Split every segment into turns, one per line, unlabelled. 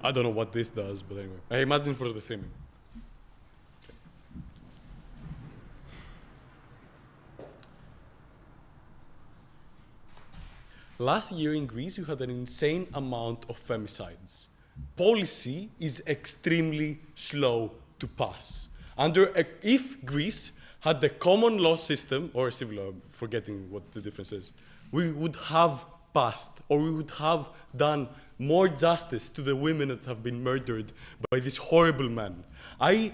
I don't know what this does, but anyway. I imagine for the streaming. Last year in Greece, you had an insane amount of femicides. Policy is extremely slow to pass. If Greece had the common law system, or civil law, forgetting what the difference is, we would have passed, or we would have done more justice to the women that have been murdered by this horrible man. I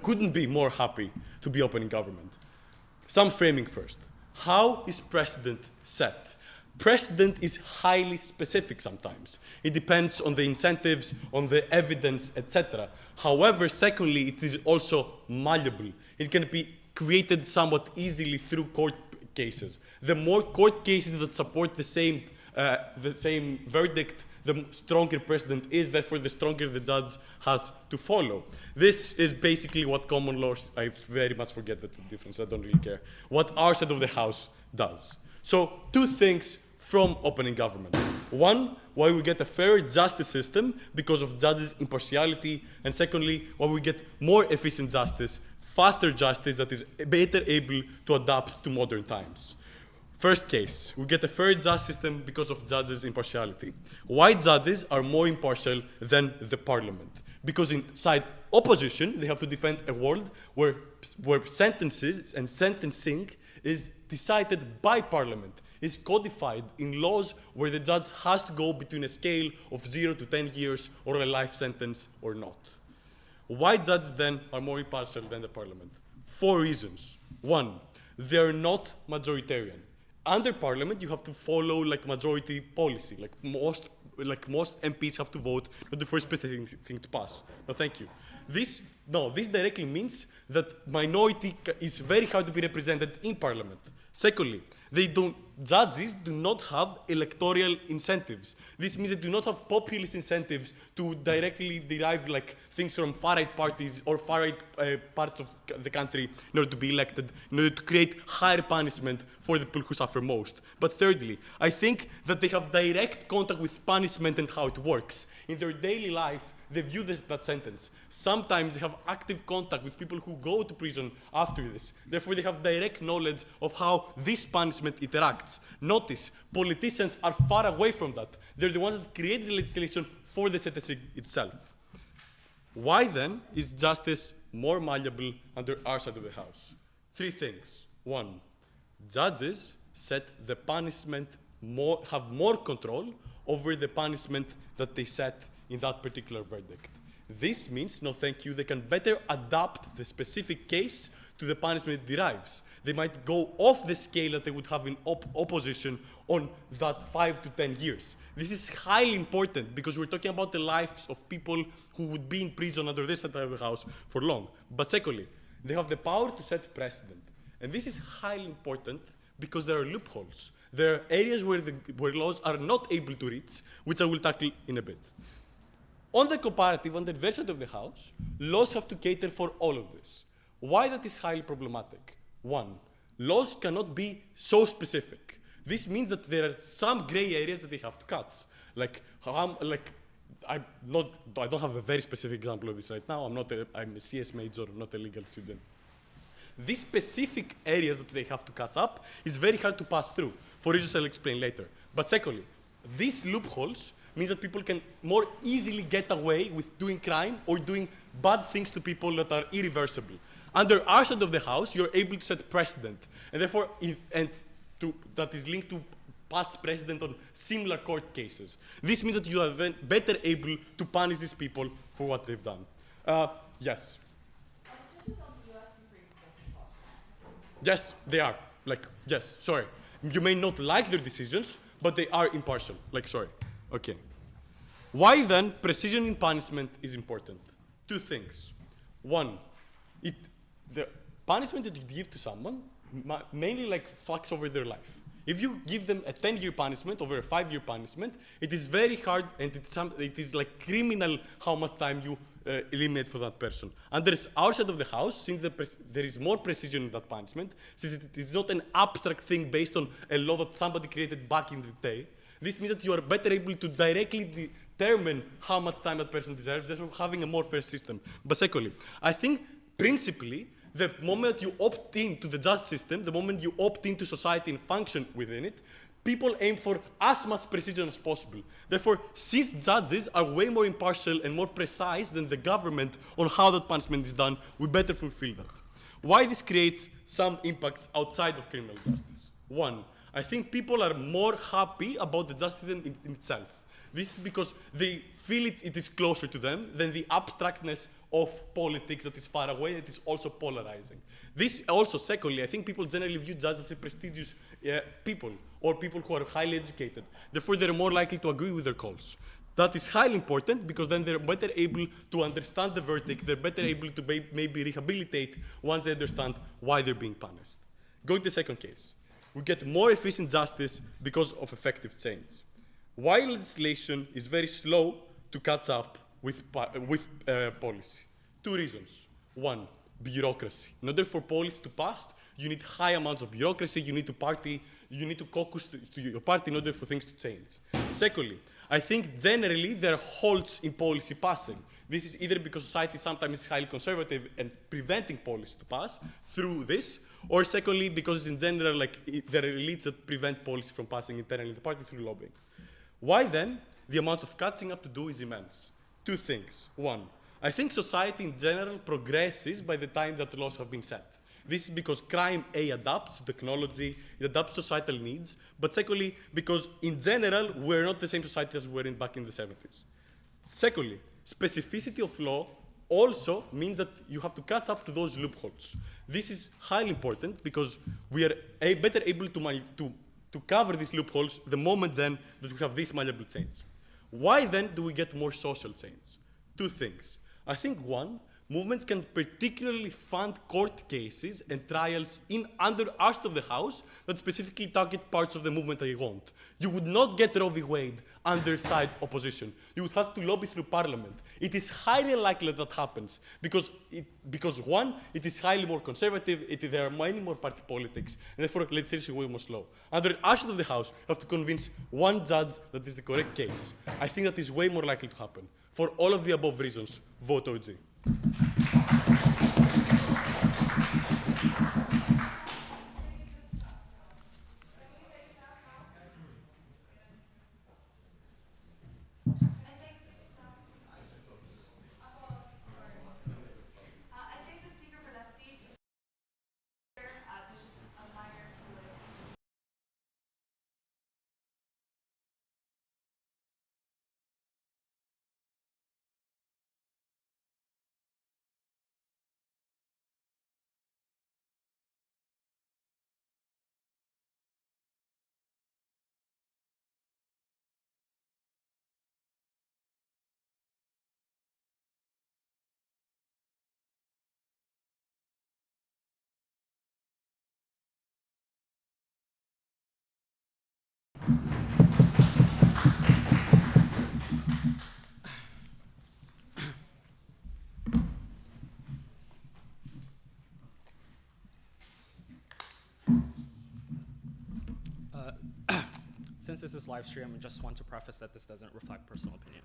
couldn't be more happy to be opening government. Some framing first. How is precedent set? Precedent is highly specific sometimes. It depends on the incentives, on the evidence, etc. However, secondly, it is also malleable. It can be created somewhat easily through court cases. The more court cases that support the same verdict, the stronger precedent is, therefore the stronger the judge has to follow. This is basically what common law, I very much forget the difference, I don't really care, what our side of the house does. So two things from opening government. One, why we get a fairer justice system because of judges' impartiality, and secondly, why we get more efficient justice, faster justice that is better able to adapt to modern times. First case, we get a fair justice system because of judges' impartiality. Why judges are more impartial than the parliament? Because inside opposition, they have to defend a world where sentences and sentencing is decided by parliament, is codified in laws where the judge has to go between a scale of 0 to 10 years or a life sentence or not. Why judges then are more impartial than the parliament? 4 reasons. 1, they're not majoritarian. Under parliament, you have to follow like majority policy, like most MPs have to vote for the first specific thing to pass. No, thank you. This directly means that minority is very hard to be represented in parliament. Secondly, judges do not have electoral incentives. This means they do not have populist incentives to directly derive like things from far-right parties or far-right parts of the country in order to be elected, in order to create higher punishment for the people who suffer most. But thirdly, I think that they have direct contact with punishment and how it works. In their daily life, they view that sentence. Sometimes they have active contact with people who go to prison after this. Therefore, they have direct knowledge of how this punishment interacts. Notice, politicians are far away from that. They're the ones that create the legislation for the sentencing itself. Why then is justice more malleable under our side of the house? 3 things. 1, judges set the punishment have more control over the punishment that they set in that particular verdict. This means, no thank you, they can better adapt the specific case to the punishment it derives. They might go off the scale that they would have in opposition on that 5 to 10 years. This is highly important because we're talking about the lives of people who would be in prison under this side of the house for long. But secondly, they have the power to set precedent. And this is highly important because there are loopholes. There are areas where laws are not able to reach, which I will tackle in a bit. On the comparative, on the adverse side of the house, laws have to cater for all of this. Why that is highly problematic? 1, laws cannot be so specific. This means that there are some gray areas that they have to cut. I don't have a very specific example of this right now. I'm a CS major, not a legal student. These specific areas that they have to cut up is very hard to pass through, for reasons I'll explain later. But secondly, these loopholes means that people can more easily get away with doing crime or doing bad things to people that are irreversible. Under our side of the house, you're able to set precedent, and therefore, that is linked to past precedent on similar court cases. This means that you are then better able to punish these people for what they've done. Yes. Yes, they are. Yes, sorry. You may not like their decisions, but they are impartial. Sorry. Okay. Why then precision in punishment is important? 2 things. 1, the punishment that you give to someone mainly fucks over their life. If you give them a 10-year punishment over a 5-year punishment, it is very hard and it is criminal how much time you eliminate for that person. Under our side of the house, since there is more precision in that punishment, since it is not an abstract thing based on a law that somebody created back in the day, This means that you are better able to directly determine how much time that person deserves, therefore having a more fair system. But secondly, I think principally, the moment you opt in to the justice system, the moment you opt into society and function within it, people aim for as much precision as possible. Therefore, since judges are way more impartial and more precise than the government on how that punishment is done, we better fulfill that. Why this creates some impacts outside of criminal justice? One, I think people are more happy about the justice system in itself. This is because they feel it is closer to them than the abstractness of politics that is far away, that is also polarizing. This also, secondly, I think people generally view judges as a prestigious people, or people who are highly educated. Therefore, they're more likely to agree with their calls. That is highly important because then they're better able to understand the verdict, they're better able to maybe rehabilitate once they understand why they're being punished. Going to the second case. We get more efficient justice because of effective change. While legislation is very slow to catch up with policy. Two reasons. One, bureaucracy. In order for policy to pass, you need high amounts of bureaucracy, you need to caucus to your party in order for things to change. Secondly, I think generally there are halts in policy passing. This is either because society sometimes is highly conservative and preventing policy to pass through this, or secondly, because in general, like, there are elites that prevent policy from passing internally in the party through lobbying. Why then? The amount of catching up to do is immense. Two things. One, I think society in general progresses by the time that laws have been set. This is because crime, A, adapts to technology, it adapts to societal needs, but secondly, because in general, we're not the same society as we were back in the 70s. Secondly, specificity of law also means that you have to catch up to those loopholes. This is highly important because we are better able to cover these loopholes the moment then that we have this malleable change. Why then do we get more social change? Two things. I think one, movements can particularly fund court cases and trials out of the House that specifically target parts of the movement they want. You would not get Roe v. Wade under side opposition. You would have to lobby through Parliament. It is highly likely that happens because one, it is highly more conservative, there are many more party politics, and therefore legislation is way more slow. Under outside of the House, you have to convince one judge that is the correct case. I think that is way more likely to happen. For all of the above reasons, vote OG.
Since this is live stream, I just want to preface that this doesn't reflect personal opinion.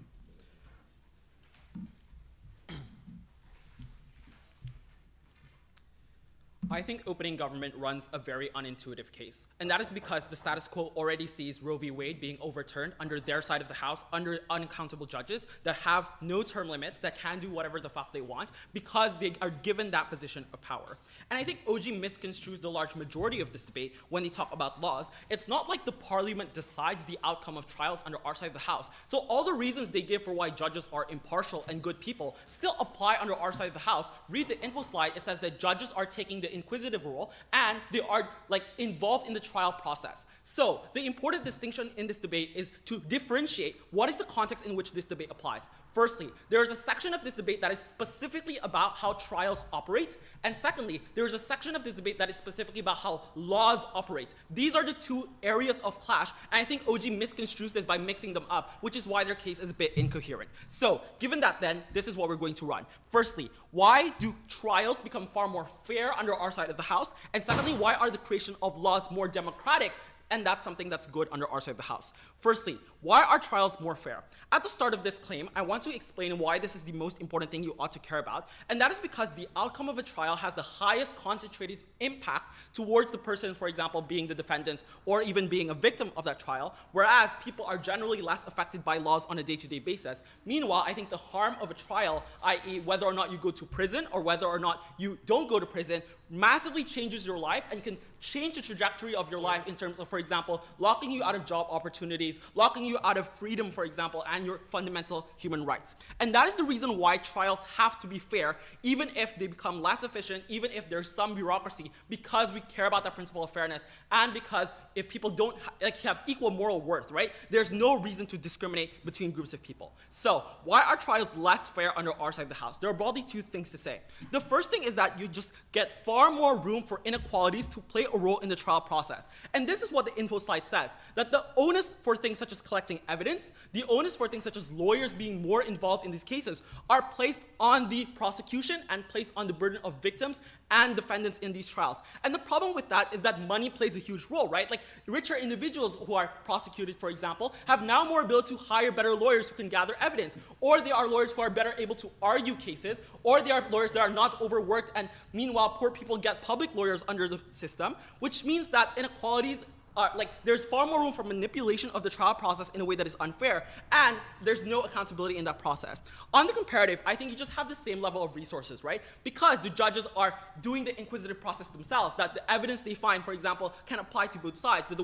I think opening government runs a very unintuitive case, and that is because the status quo already sees Roe v. Wade being overturned under their side of the House, under unaccountable judges that have no term limits, that can do whatever the fuck they want, because they are given that position of power. And I think OG misconstrues the large majority of this debate when they talk about laws. It's not like the parliament decides the outcome of trials under our side of the House. So all the reasons they give for why judges are impartial and good people still apply under our side of the House. Read the info slide, it says that judges are taking the inquisitive role and they are involved in the trial process. So the important distinction in this debate is to differentiate what is the context in which this debate applies. Firstly, there is a section of this debate that is specifically about how trials operate, and secondly, there is a section of this debate that is specifically about how laws operate. These are the two areas of clash, and I think OG misconstrues this by mixing them up, which is why their case is a bit incoherent. So, given that then, this is what we're going to run. Firstly, why do trials become far more fair under our side of the House? And secondly, why are the creation of laws more democratic and that's something that's good under our side of the house. Firstly, why are trials more fair? At the start of this claim, I want to explain why this is the most important thing you ought to care about, and that is because the outcome of a trial has the highest concentrated impact towards the person, for example, being the defendant or even being a victim of that trial, whereas people are generally less affected by laws on a day-to-day basis. Meanwhile, I think the harm of a trial, i.e. whether or not you go to prison or whether or not you don't go to prison, massively changes your life and can change the trajectory of your life in terms of, for example, locking you out of job opportunities, locking you out of freedom, for example, and your fundamental human rights. And that is the reason why trials have to be fair, even if they become less efficient, even if there's some bureaucracy, because we care about that principle of fairness, and because if people don't have equal moral worth, right, there's no reason to discriminate between groups of people. So why are trials less fair under our side of the house? There are broadly two things to say. The first thing is that you just get far more room for inequalities to play a role in the trial process. And this is what the info slide says, that the onus for things such as collecting evidence, the onus for things such as lawyers being more involved in these cases are placed on the prosecution and placed on the burden of victims and defendants in these trials. And the problem with that is that money plays a huge role, right? Like richer individuals who are prosecuted, for example, have now more ability to hire better lawyers who can gather evidence, or they are lawyers who are better able to argue cases, or they are lawyers that are not overworked, and meanwhile poor people get public lawyers under the system, which means that inequalities there's far more room for manipulation of the trial process in a way that is unfair, and there's no accountability in that process. On the comparative, I think you just have the same level of resources, right? Because the judges are doing the inquisitive process themselves, that the evidence they find, for example, can apply to both sides, that the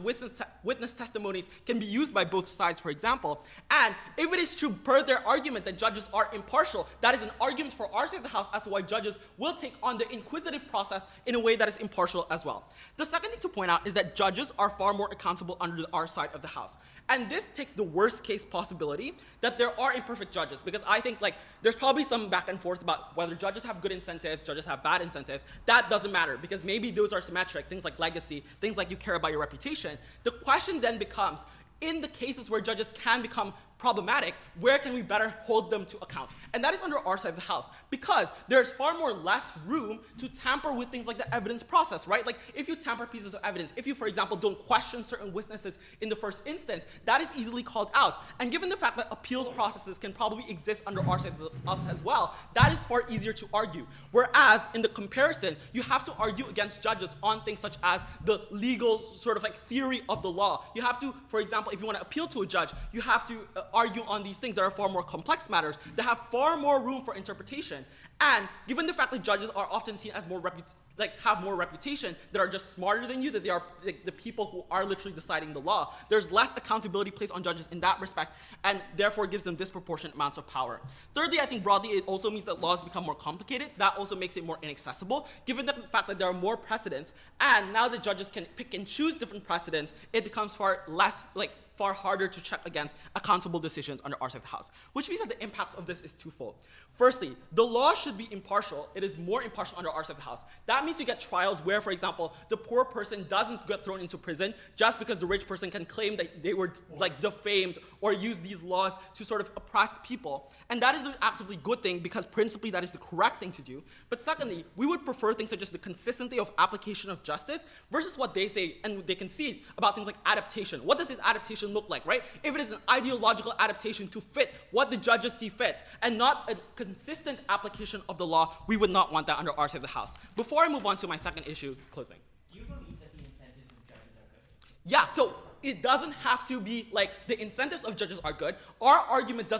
witness testimonies can be used by both sides, for example. And if it is true per their argument that judges are impartial, that is an argument for our side of the house as to why judges will take on the inquisitive process in a way that is impartial as well. The second thing to point out is that judges are far more accountable under our side of the house. And this takes the worst case possibility that there are imperfect judges, because I think there's probably some back and forth about whether judges have good incentives, judges have bad incentives. That doesn't matter, because maybe those are symmetric, things like legacy, things like you care about your reputation. The question then becomes, in the cases where judges can become problematic, where can we better hold them to account? And that is under our side of the house, because there's far more less room to tamper with things like the evidence process, right? Like if you tamper pieces of evidence, if you, for example, don't question certain witnesses in the first instance, that is easily called out. And given the fact that appeals processes can probably exist under our side of the house as well, that is far easier to argue. Whereas in the comparison, you have to argue against judges on things such as the legal sort of theory of the law. You have to, for example, if you want to appeal to a judge, you have to argue on these things that are far more complex matters that have far more room for interpretation. And given the fact that judges are often seen as have more reputation, that are just smarter than you, that they are the people who are literally deciding the law, there's less accountability placed on judges in that respect, and therefore gives them disproportionate amounts of power. Thirdly, I think broadly it also means that laws become more complicated. That also makes it more inaccessible, given the fact that there are more precedents, and now that judges can pick and choose different precedents, it becomes far harder to check against accountable decisions under our side of the house, which means that the impacts of this is twofold. Firstly, the law should be impartial. It is more impartial under our side of the house. That means you get trials where, for example, the poor person doesn't get thrown into prison just because the rich person can claim that they were defamed or use these laws to sort of oppress people. And that is an actively good thing, because principally that is the correct thing to do. But secondly, we would prefer things such as the consistency of application of justice versus what they say and they concede about things like adaptation. What does this adaptation look like, right? If it is an ideological adaptation to fit what the judges see fit and not a consistent application of the law, we would not want that under our side of the house. Before I move on to my second issue, closing.
Do you believe that the incentives of judges are good?
Yeah, so it doesn't have to be the incentives of judges are good. Our argument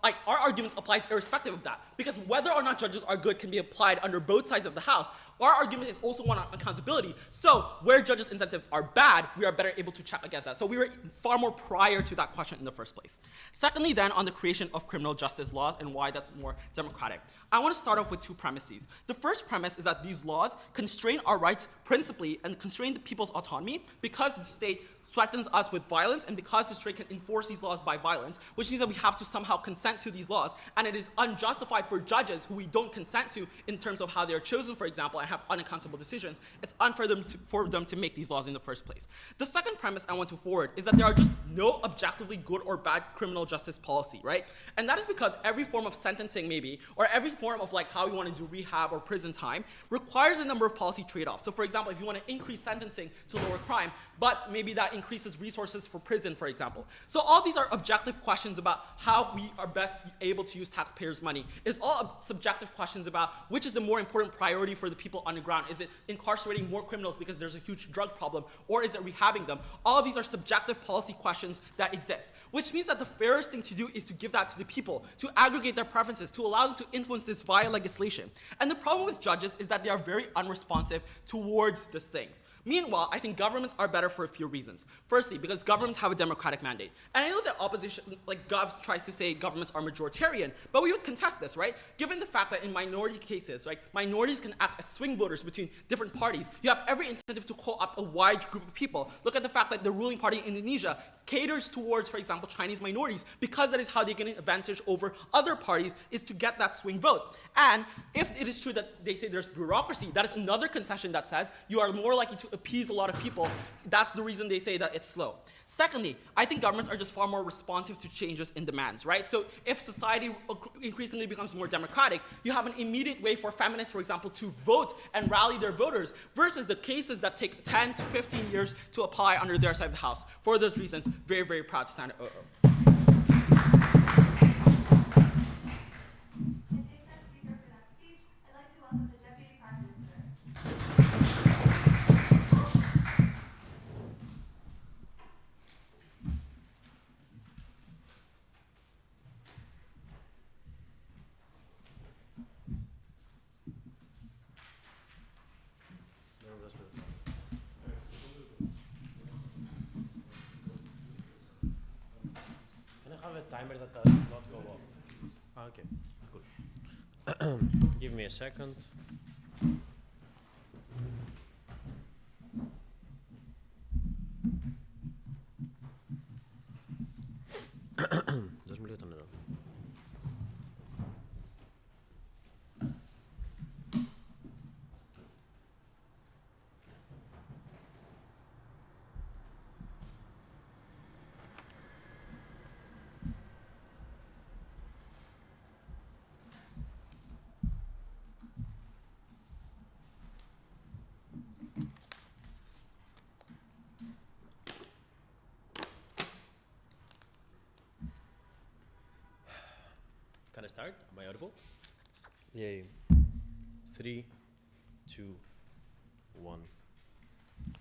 our argument applies irrespective of that, because whether or not judges are good can be applied under both sides of the house. Our argument is also one on accountability. So where judges' incentives are bad, we are better able to check against that. So we were far more prior to that question in the first place. Secondly, then, on the creation of criminal justice laws and why that's more democratic, I want to start off with two premises. The first premise is that these laws constrain our rights principally and constrain the people's autonomy because the state threatens us with violence, and because the state can enforce these laws by violence, which means that we have to somehow consent to these laws, and it is unjustified for judges who we don't consent to in terms of how they are chosen, for example, and have unaccountable decisions. It's unfair for them to make these laws in the first place. The second premise I want to forward is that there are just no objectively good or bad criminal justice policy, right? And that is because every form of sentencing, maybe, or every form of how we want to do rehab or prison time requires a number of policy trade-offs. So for example, if you want to increase sentencing to lower crime, but maybe that increases resources for prison, for example. So all these are objective questions about how we are best able to use taxpayers' money. It's all subjective questions about which is the more important priority for the people on the ground. Is it incarcerating more criminals because there's a huge drug problem, or is it rehabbing them? All of these are subjective policy questions that exist, which means that the fairest thing to do is to give that to the people, to aggregate their preferences, to allow them to influence this via legislation. And the problem with judges is that they are very unresponsive towards these things. Meanwhile, I think governments are better for a few reasons. Firstly, because governments have a democratic mandate. And I know that opposition, like Govs, tries to say governments are majoritarian, but we would contest this, right? Given the fact that in minority cases, right, minorities can act as swing voters between different parties, you have every incentive to co-opt a wide group of people. Look at the fact that the ruling party in Indonesia caters towards, for example, Chinese minorities, because that is how they get an advantage over other parties, is to get that swing vote. And if it is true that they say there's bureaucracy, that is another concession that says you are more likely to appease a lot of people. That's the reason they say that it's slow. Secondly, I think governments are just far more responsive to changes in demands, right? So if society increasingly becomes more democratic, you have an immediate way for feminists, for example, to vote and rally their voters, versus the cases that take 10 to 15 years to apply under their side of the house. For those reasons, very, very proud to stand at OO.
Have a timer that does not go off. Okay, cool. Give me a second. Δώσ' μου λίγο το νερό. Can I start? Am I audible? Yay. 3, 2, 1.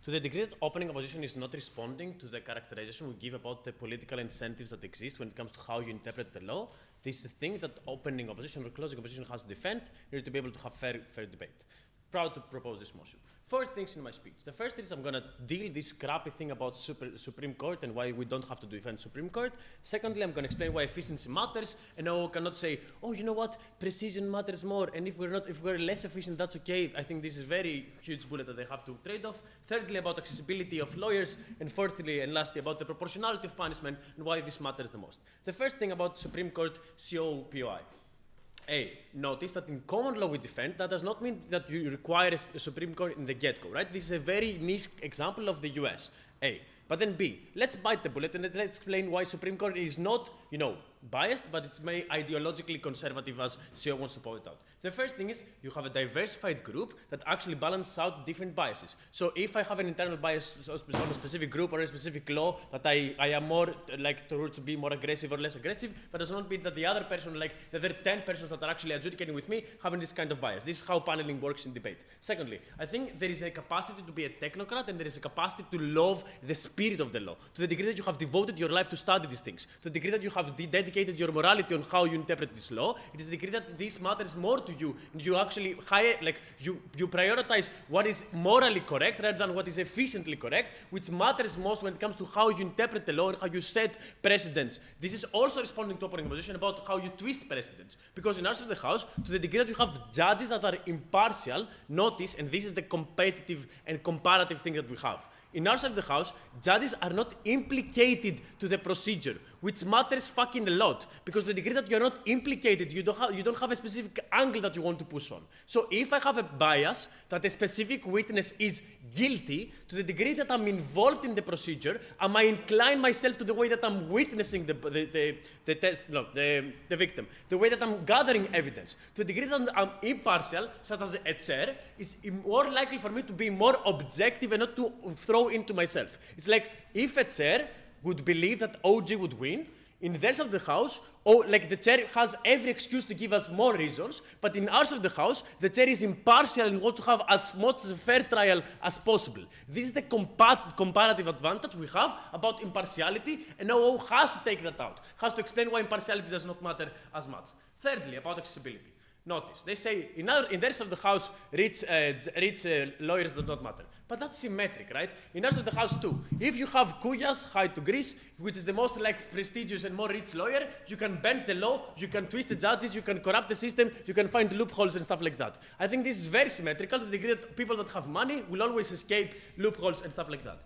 To the degree that opening opposition is not responding to the characterization we give about the political incentives that exist when it comes to how you interpret the law, this is the thing that opening opposition or closing opposition has to defend in order to be able to have fair debate. Proud to propose this motion. 4 things in my speech. The first is I'm going to deal this crappy thing about Supreme Court and why we don't have to defend Supreme Court. Secondly, I'm going to explain why efficiency matters, and I cannot say, oh, you know what, precision matters more, and if we're less efficient, that's okay. I think this is very huge bullet that they have to trade off. Thirdly, about accessibility of lawyers, and fourthly and lastly, about the proportionality of punishment and why this matters the most. The first thing about Supreme Court COPOI. Notice that in common law we defend, that does not mean that you require a Supreme Court in the get-go, right? This is a very niche example of the US. But then B, let's bite the bullet and let's explain why Supreme Court is not, biased, but it's ideologically conservative, as CEO wants to point out. The first thing is you have a diversified group that actually balances out different biases. So if I have an internal bias on a specific group or a specific law that I am more like to be more aggressive or less aggressive, but does not mean that the other person, like the other 10 persons that are actually adjudicating with me, having this kind of bias. This is how paneling works in debate. Secondly, I think there is a capacity to be a technocrat and there is a capacity to love the spirit of the law. To the degree that you have devoted your life to study these things, to the degree that you have dedicated your morality on how you interpret this law, it is the degree that this matters more to you, and you actually you prioritize what is morally correct rather than what is efficiently correct, which matters most when it comes to how you interpret the law and how you set precedents. This is also responding to opening position about how you twist precedents, because in our side of the house, to the degree that you have judges that are impartial, notice, and this is the competitive and comparative thing that we have. In our side of the house, judges are not implicated to the procedure, which matters fucking a lot. Because to the degree that you're not implicated, you don't have a specific angle that you want to push on. So if I have a bias that a specific witness is guilty, to the degree that I'm involved in the procedure, I might incline myself to the way that I'm witnessing the victim, the way that I'm gathering evidence. To the degree that I'm impartial, such as a chair, it's more likely for me to be more objective and not to throw throw into myself. It's like if a chair would believe that OG would win, in their side of the house, like the chair has every excuse to give us more reasons, but in our side of the house, the chair is impartial and wants to have as much a fair trial as possible. This is the comparative advantage we have about impartiality, and OO has to take that out, has to explain why impartiality does not matter as much. Thirdly, about accessibility. Notice, they say in their side of the house, rich lawyers do not matter. But that's symmetric, right? In our side of the house too. If you have Koulias, high to Greece, which is the most like prestigious and more rich lawyer, you can bend the law, you can twist the judges, you can corrupt the system, you can find loopholes and stuff like that. I think this is very symmetrical to the degree that people that have money will always escape loopholes and stuff like that.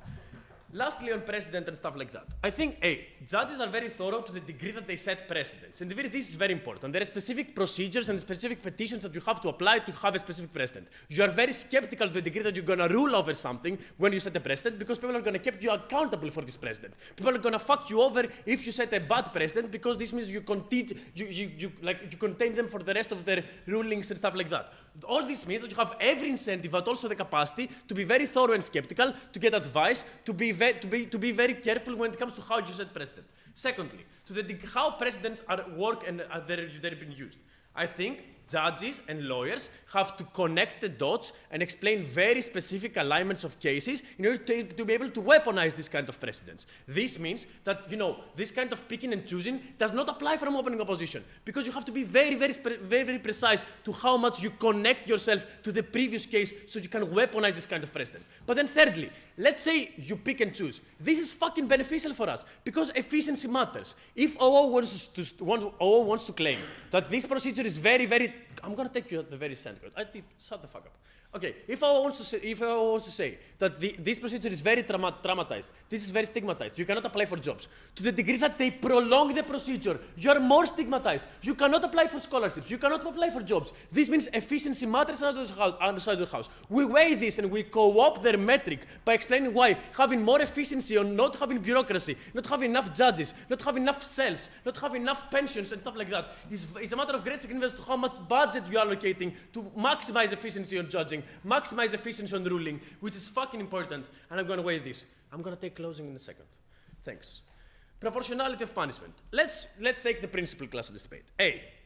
Lastly, on precedent and stuff like that. I think, judges are very thorough to the degree that they set precedents. And this is very important. There are specific procedures and specific petitions that you have to apply to have a specific precedent. You are very skeptical to the degree that you're going to rule over something when you set a precedent because people are going to keep you accountable for this precedent. People are going to fuck you over if you set a bad precedent because this means you contain them for the rest of their rulings and stuff like that. All this means that you have every incentive, but also the capacity to be very thorough and skeptical, to get advice, to be very careful when it comes to how you set precedent. Secondly, how precedents work and they're being used. I think judges and lawyers have to connect the dots and explain very specific alignments of cases in order to be able to weaponize this kind of precedents. This means that, this kind of picking and choosing does not apply from opening opposition because you have to be very precise to how much you connect yourself to the previous case so you can weaponize this kind of precedent. But then thirdly, let's say you pick and choose. This is fucking beneficial for us because efficiency matters. If OO wants to claim that this procedure is very I'm going to take you at the very center. Shut the fuck up. Okay, if OO wants to say that this procedure is very traumatized, this is very stigmatized, you cannot apply for jobs. To the degree that they prolong the procedure, you are more stigmatized. You cannot apply for scholarships. You cannot apply for jobs. This means efficiency matters on the side of the house. We weigh this and we co-opt their metric by explaining why having more efficiency or not having bureaucracy, not having enough judges, not having enough cells, not having enough pensions and stuff like that is a matter of great significance to how much budget you are allocating to maximize efficiency on judging, maximize efficiency on ruling, which is fucking important, and I'm going to weigh this. I'm going to take closing in a second. Thanks. Proportionality of punishment. Let's take the principal class of this debate.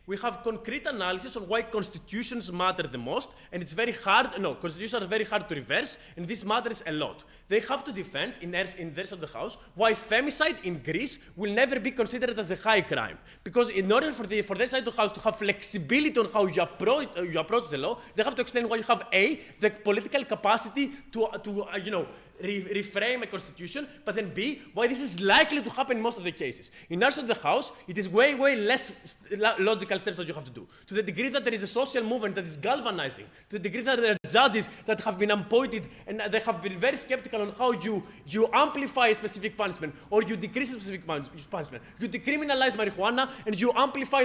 We have concrete analysis on why constitutions matter the most, and it's very hard, constitutions are very hard to reverse, and this matters a lot. They have to defend, in their side of the house, why femicide in Greece will never be considered as a high crime. Because in order for their side of the house to have flexibility on how you approach the law, they have to explain why you have the political capacity to reframe a constitution, but then B, why this is likely to happen in most of the cases. In our side of the house, it is way less logical steps that you have to do. To the degree that there is a social movement that is galvanizing, to the degree that there are judges that have been appointed and they have been very skeptical on how you amplify a specific punishment or you decrease a specific punishment. You decriminalize marijuana and you amplify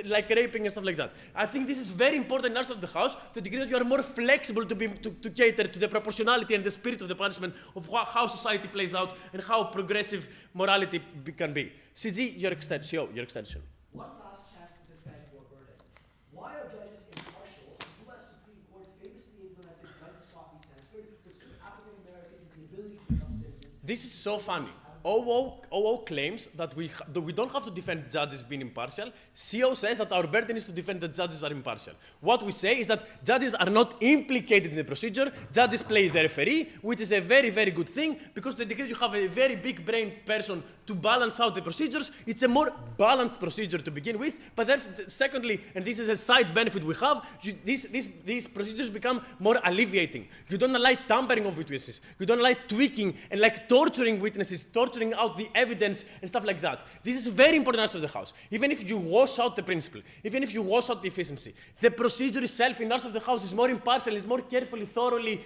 like raping and stuff like that. I think this is very important in our side of the house to the degree that you are more flexible to cater to the proportionality and the spirit of the punishment of how society plays out and how progressive morality can be. CG, your extension.
One last chance to defend your verdict. Why are judges impartial? The U.S. Supreme Court famously implemented Dred Scott v. Sanford, which sued African Americans in the ability to become citizens.
This is so funny. OO claims that we don't have to defend judges being impartial. CO says that our burden is to defend that judges are impartial. What we say is that judges are not implicated in the procedure. Judges play the referee, which is a very good thing because to the degree you have a very big brain person to balance out the procedures, it's a more balanced procedure to begin with. But then, secondly, and this is a side benefit we have, these procedures become more alleviating. You don't allow tampering of witnesses. You don't allow tweaking and torturing witnesses, torturing out the evidence and stuff like that. This is very important as of the house. Even if you wash out the principle, even if you wash out the efficiency, the procedure itself in us of the house is more impartial, is more carefully, thoroughly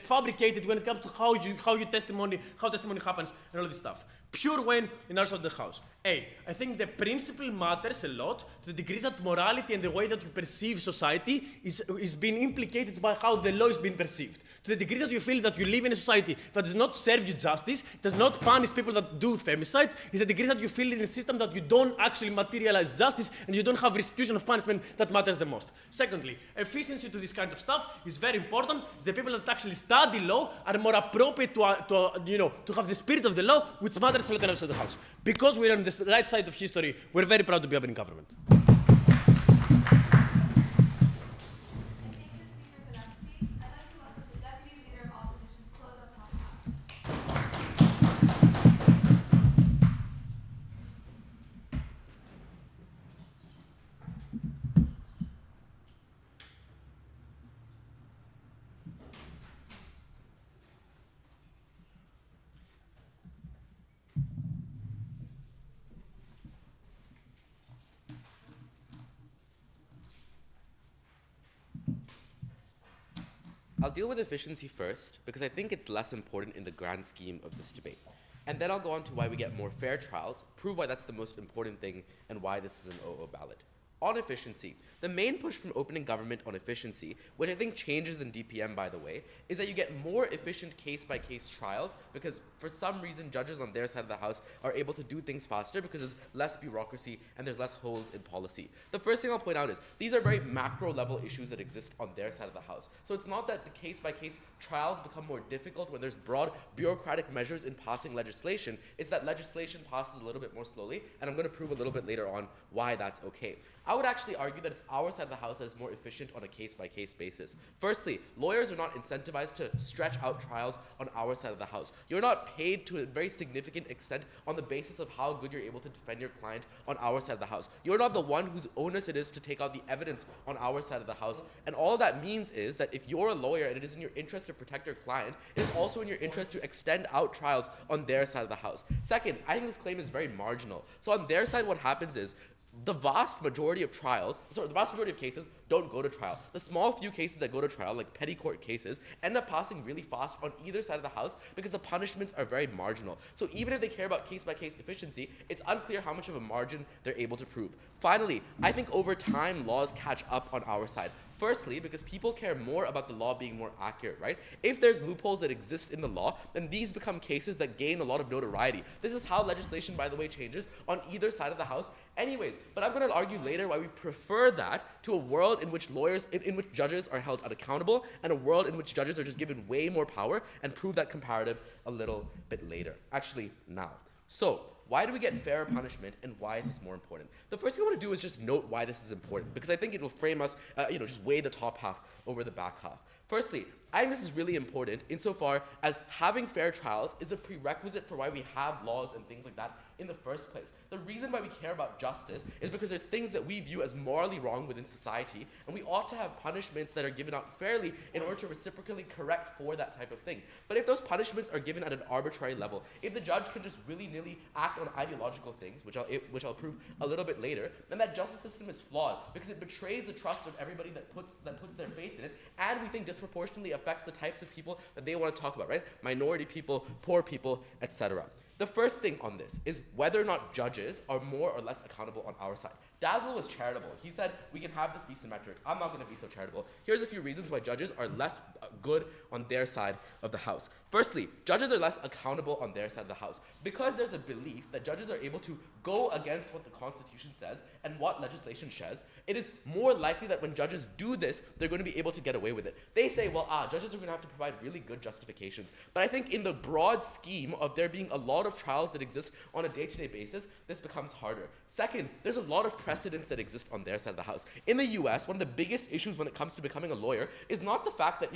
fabricated when it comes to how testimony happens and all this stuff. pure win in our side of the house. I think the principle matters a lot to the degree that morality and the way that you perceive society is being implicated by how the law is being perceived. To the degree that you feel that you live in a society that does not serve you justice, does not punish people that do femicides, is the degree that you feel in a system that you don't actually materialize justice and you don't have restitution of punishment that matters the most. Secondly, efficiency to this kind of stuff is very important. The people that actually study law are more appropriate to have the spirit of the law, which matters a lot in the house. Because we're on the right side of history, we're very proud to be up in government.
I thank the speaker for that speech. I'd like to welcome the Deputy Leader of Opposition to close up top half.
I'll deal with efficiency first, because I think it's less important in the grand scheme of this debate. And then I'll go on to why we get more fair trials, prove why that's the most important thing, and why this is an OO ballot. On efficiency, the main push from opening government on efficiency, which I think changes in DPM, by the way, is that you get more efficient case-by-case trials because for some reason judges on their side of the house are able to do things faster because there's less bureaucracy and there's less holes in policy. The first thing I'll point out is these are very macro-level issues that exist on their side of the house. So it's not that the case-by-case trials become more difficult when there's broad bureaucratic measures in passing legislation. It's that legislation passes a little bit more slowly, and I'm going to prove a little bit later on why that's okay. I would actually argue that it's our side of the house that is more efficient on a case-by-case basis. Firstly, lawyers are not incentivized to stretch out trials on our side of the house. You're not paid to a very significant extent on the basis of how good you're able to defend your client on our side of the house. You're not the one whose onus it is to take out the evidence on our side of the house. And all that means is that if you're a lawyer and it is in your interest to protect your client, it is also in your interest to extend out trials on their side of the house. Second, I think this claim is very marginal. So on their side, what happens is the vast majority of cases don't go to trial. The small few cases that go to trial, like petty court cases, end up passing really fast on either side of the house because the punishments are very marginal. So even if they care about case-by-case efficiency, it's unclear how much of a margin they're able to prove. Finally, I think over time, laws catch up on our side. Firstly, because people care more about the law being more accurate, right? If there's loopholes that exist in the law, then these become cases that gain a lot of notoriety. This is how legislation, by the way, changes on either side of the house anyways. But I'm going to argue later why we prefer that to a world in which in which judges are held unaccountable, and a world in which judges are just given way more power, and prove that comparative a little bit later. Actually, now. So, why do we get fairer punishment, and why is this more important? The first thing I want to do is just note why this is important, because I think it will frame us, just weigh the top half over the back half. Firstly, I think this is really important insofar as having fair trials is the prerequisite for why we have laws and things like that in the first place. The reason why we care about justice is because there's things that we view as morally wrong within society, and we ought to have punishments that are given out fairly in order to reciprocally correct for that type of thing. But if those punishments are given at an arbitrary level, if the judge can just willy-nilly act on ideological things, which I'll prove a little bit later, then that justice system is flawed because it betrays the trust of everybody that puts their faith in it, and we think disproportionately affects the types of people that they want to talk about, right? Minority people, poor people, etc. The first thing on this is whether or not judges are more or less accountable on our side. Dazzle was charitable. He said, we can have this be symmetric. I'm not going to be so charitable. Here's a few reasons why judges are less good on their side of the house. Firstly, judges are less accountable on their side of the house because there's a belief that judges are able to go against what the Constitution says and what legislation says. It is more likely that when judges do this, they're going to be able to get away with it. They say, well, judges are going to have to provide really good justifications. But I think in the broad scheme of there being a lot of trials that exist on a day-to-day basis, this becomes harder. Second, there's a lot of precedents that exist on their side of the house. In the US, one of the biggest issues when it comes to becoming a lawyer is not the fact that,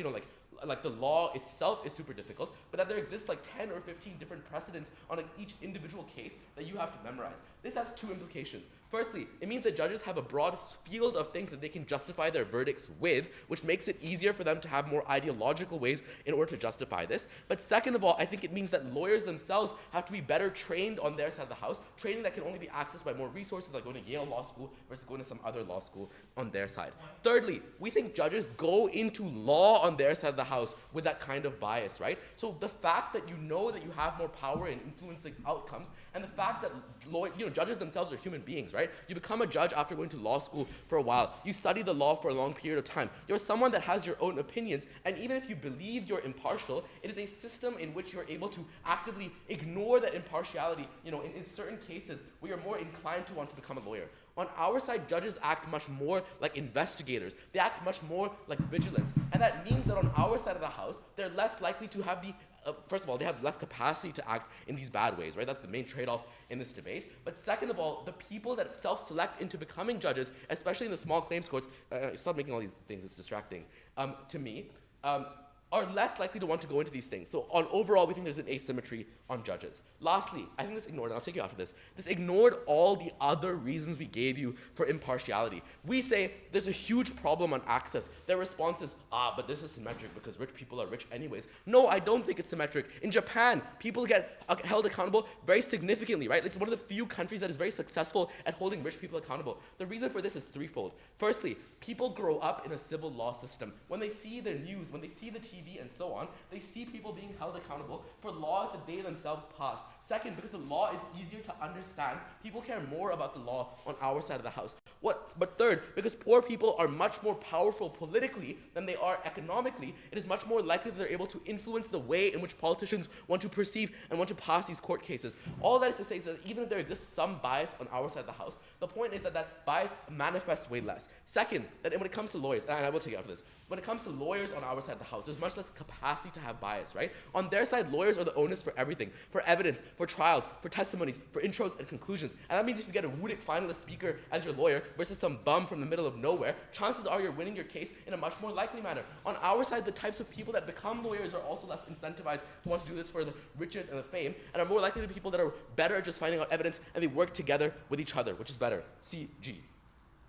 like the law itself is super difficult, but that there exists like 10 or 15 different precedents on each individual case that you have to memorize. This has two implications. Firstly, it means that judges have a broad field of things that they can justify their verdicts with, which makes it easier for them to have more ideological ways in order to justify this. But second of all, I think it means that lawyers themselves have to be better trained on their side of the house, training that can only be accessed by more resources, like going to Yale Law School versus going to some other law school on their side. Thirdly, we think judges go into law on their side of the house with that kind of bias, right? So the fact that you know that you have more power in influencing outcomes, and the fact that judges themselves are human beings, right? You become a judge after going to law school for a while. You study the law for a long period of time. You're someone that has your own opinions, and even if you believe you're impartial, it is a system in which you're able to actively ignore that impartiality. In certain cases, we are more inclined to want to become a lawyer. On our side, judges act much more like investigators. They act much more like vigilance. And that means that on our side of the house, they're less likely to have the first of all, they have less capacity to act in these bad ways, right? That's the main trade-off in this debate. But second of all, the people that self-select into becoming judges, especially in the small claims courts, stop making all these things, it's distracting, to me, are less likely to want to go into these things. So on overall, we think there's an asymmetry on judges. Lastly, I think this ignored, and I'll take you after this, this ignored all the other reasons we gave you for impartiality. We say there's a huge problem on access. Their response is, but this is symmetric because rich people are rich anyways. No, I don't think it's symmetric. In Japan, people get held accountable very significantly, right? It's one of the few countries that is very successful at holding rich people accountable. The reason for this is threefold. Firstly, people grow up in a civil law system. When they see the news, when they see the TV and so on, they see people being held accountable for laws that they themselves passed. Second, because the law is easier to understand, people care more about the law on our side of the house. But third, because poor people are much more powerful politically than they are economically, it is much more likely that they're able to influence the way in which politicians want to perceive and want to pass these court cases. All that is to say is that even if there exists some bias on our side of the house, the point is that that bias manifests way less. Second, that when it comes to lawyers, and I will take you after this, when it comes to lawyers on our side of the house, there's much less capacity to have bias, right? On their side, lawyers are the onus for everything, for evidence, for trials, for testimonies, for intros and conclusions. And that means if you get a WUDIC finalist speaker as your lawyer versus some bum from the middle of nowhere, chances are you're winning your case in a much more likely manner. On our side, the types of people that become lawyers are also less incentivized to want to do this for the riches and the fame, and are more likely to be people that are better at just finding out evidence, and they work together with each other, which is better. CG.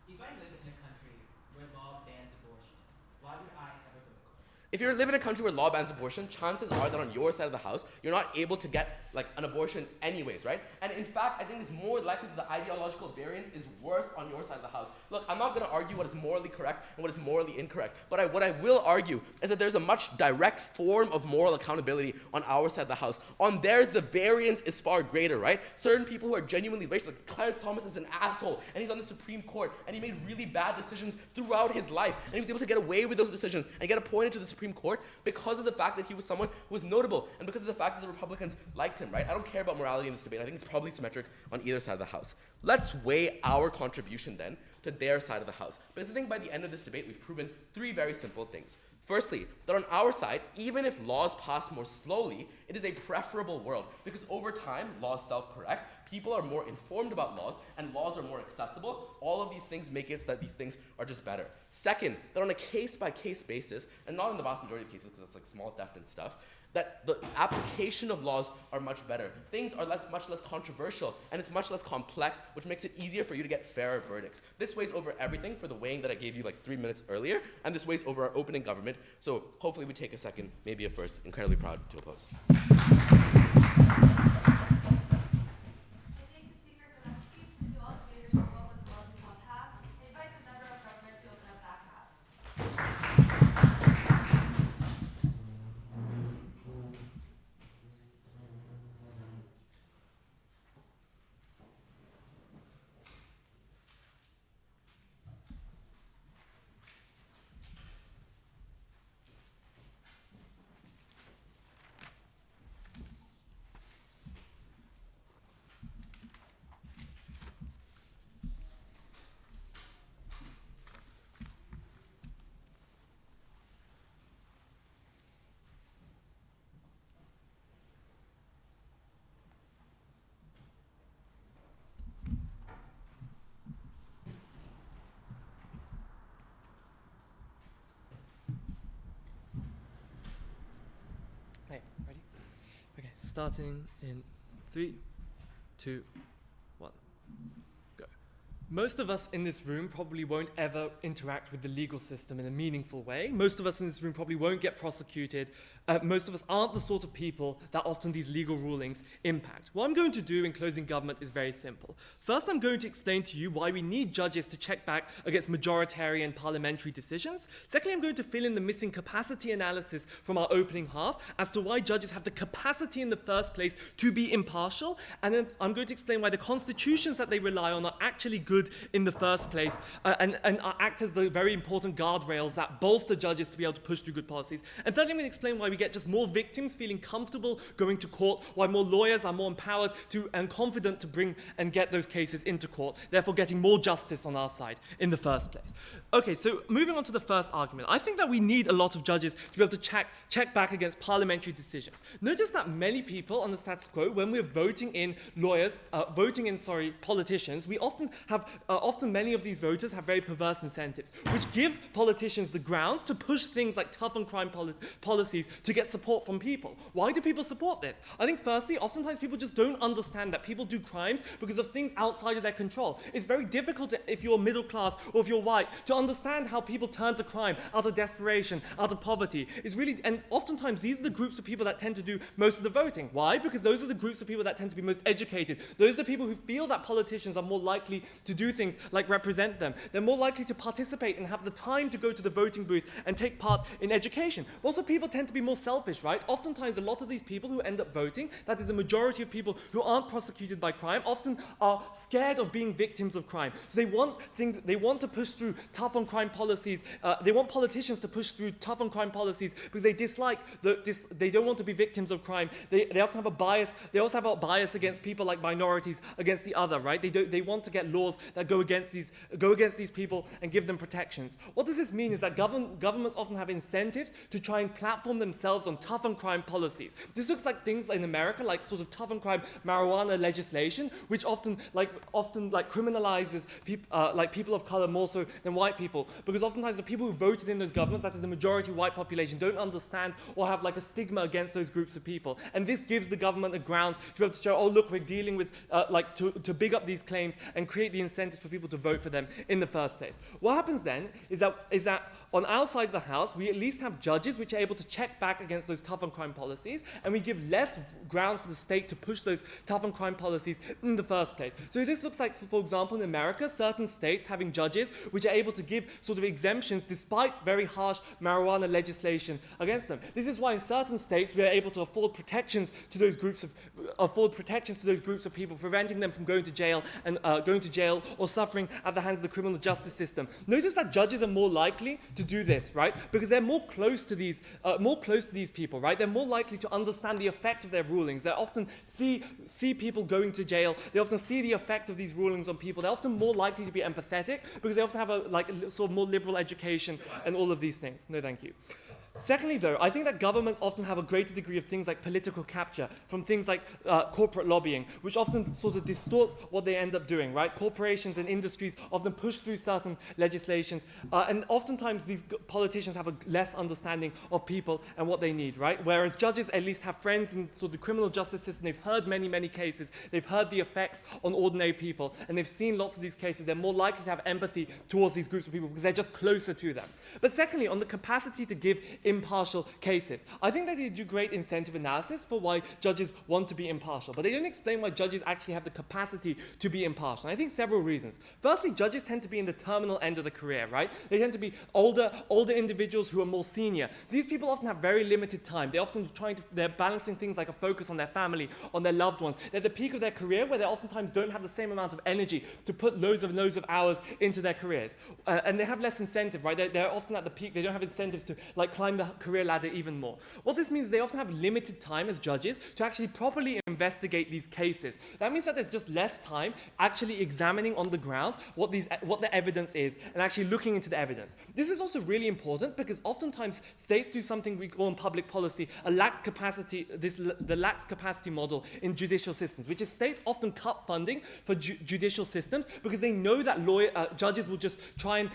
If I live in a country where law bans abortion, why would I ever go to court?
If you live in a country where law bans abortion, chances are that on your side of the house, you're not able to get an abortion anyways, right? And in fact, I think it's more likely that the ideological variance is worse on your side of the house. Look, I'm not going to argue what is morally correct and what is morally incorrect, but what I will argue is that there's a much direct form of moral accountability on our side of the house. On theirs, the variance is far greater, right? Certain people who are genuinely racist, like Clarence Thomas is an asshole, and he's on the Supreme Court, and he made really bad decisions throughout his life, and he was able to get away with those decisions and get appointed to the Supreme Court because of the fact that he was someone who was notable, and because of the fact that the Republicans liked him, right? I don't care about morality in this debate. I think it's probably symmetric on either side of the house. Let's weigh our contribution then to their side of the house. Because I think by the end of this debate, we've proven three very simple things. Firstly, that on our side, even if laws pass more slowly, it is a preferable world. Because over time, laws self-correct, people are more informed about laws, and laws are more accessible. All of these things make it so that these things are just better. Second, that on a case-by-case basis, and not in the vast majority of cases because it's like small theft and stuff, that the application of laws are much better. Things are much less controversial, and it's much less complex, which makes it easier for you to get fairer verdicts. This weighs over everything for the weighing that I gave you 3 minutes earlier, and this weighs over our opening government. So hopefully we take a second, maybe a first. Incredibly proud to oppose.
I thank the speaker for that speech and to all debaters for what was a lovely top half. I invite the member of government to open up back half.
Hey, ready? Okay, starting in 3, 2, 1, go. Most of us in this room probably won't ever interact with the legal system in a meaningful way. Most of us in this room probably won't get prosecuted. Most of us aren't the sort of people that often these legal rulings impact. What I'm going to do in closing government is very simple. First, I'm going to explain to you why we need judges to check back against majoritarian parliamentary decisions. Secondly, I'm going to fill in the missing capacity analysis from our opening half as to why judges have the capacity in the first place to be impartial. And then I'm going to explain why the constitutions that they rely on are actually good in the first place and act as the very important guardrails that bolster judges to be able to push through good policies. And thirdly, I'm going to explain why we get just more victims feeling comfortable going to court, why more lawyers are more empowered to and confident to bring and get those cases into court, therefore getting more justice on our side in the first place. Okay, so moving on to the first argument. I think that we need a lot of judges to be able to check back against parliamentary decisions. Notice that many people on the status quo, when we're voting in politicians, we often many of these voters have very perverse incentives, which give politicians the grounds to push things like tough on crime policies to get support from people. Why do people support this? I think firstly, oftentimes people just don't understand that people do crimes because of things outside of their control. It's very difficult if you're middle class or if you're white to understand how people turn to crime out of desperation, out of poverty. And oftentimes these are the groups of people that tend to do most of the voting. Why? Because those are the groups of people that tend to be most educated. Those are the people who feel that politicians are more likely to do things like represent them. They're more likely to participate and have the time to go to the voting booth and take part in education. But also people tend to be more selfish, right? Oftentimes a lot of these people who end up voting, that is the majority of people who aren't prosecuted by crime, often are scared of being victims of crime. So they want to push through tough on crime policies. They want politicians to push through tough on crime policies because they dislike, they don't want to be victims of crime. They often have a bias. They also have a bias against people like minorities, against the other, right? They want to get laws that go against these people and give them protections. What does this mean is that governments often have incentives to try and platform themselves on tough on crime policies. This looks like things in America, like sort of tough on crime marijuana legislation, which often criminalizes people of color more so than white people, because oftentimes the people who voted in those governments, that is the majority white population, don't understand or have like a stigma against those groups of people. And this gives the government a ground to be able to show, oh look, we're dealing with to big up these claims and create the incentives for people to vote for them in the first place. What happens then is that on our side of the house, we at least have judges which are able to check back against those tough on crime policies, and we give less grounds for the state to push those tough on crime policies in the first place. So this looks like, for example, in America, certain states having judges which are able to give sort of exemptions despite very harsh marijuana legislation against them. This is why in certain states we are able to afford protections to those groups of people, preventing them from going to jail or suffering at the hands of the criminal justice system. Notice that judges are more likely to do this, right? Because they're more close to these people, right? They're more likely to understand the effect of their rulings. They often see people going to jail. They often see the effect of these rulings on people. They're often more likely to be empathetic because they often have a sort of more liberal education and all of these things. No, thank you. Secondly, though, I think that governments often have a greater degree of things like political capture from things like corporate lobbying, which often sort of distorts what they end up doing, right? Corporations and industries often push through certain legislations, and oftentimes these politicians have a less understanding of people and what they need, right? Whereas judges at least have friends in sort of the criminal justice system. They've heard many, many cases. They've heard the effects on ordinary people, and they've seen lots of these cases. They're more likely to have empathy towards these groups of people because they're just closer to them. But secondly, on the capacity to give impartial cases, I think that they do great incentive analysis for why judges want to be impartial, but they don't explain why judges actually have the capacity to be impartial. And I think several reasons. Firstly, judges tend to be in the terminal end of the career, right? They tend to be older individuals who are more senior. These people often have very limited time. They're balancing things like a focus on their family, on their loved ones. They're at the peak of their career where they oftentimes don't have the same amount of energy to put loads of hours into their careers. And they have less incentive, right? They're often at the peak. They don't have incentives to climb the career ladder even more. What this means, they often have limited time as judges to actually properly investigate these cases. That means that there's just less time actually examining on the ground what the evidence is and actually looking into the evidence. This is also really important because oftentimes states do something we call in public policy the lax capacity model in judicial systems, which is states often cut funding for judicial systems because they know that judges will just try and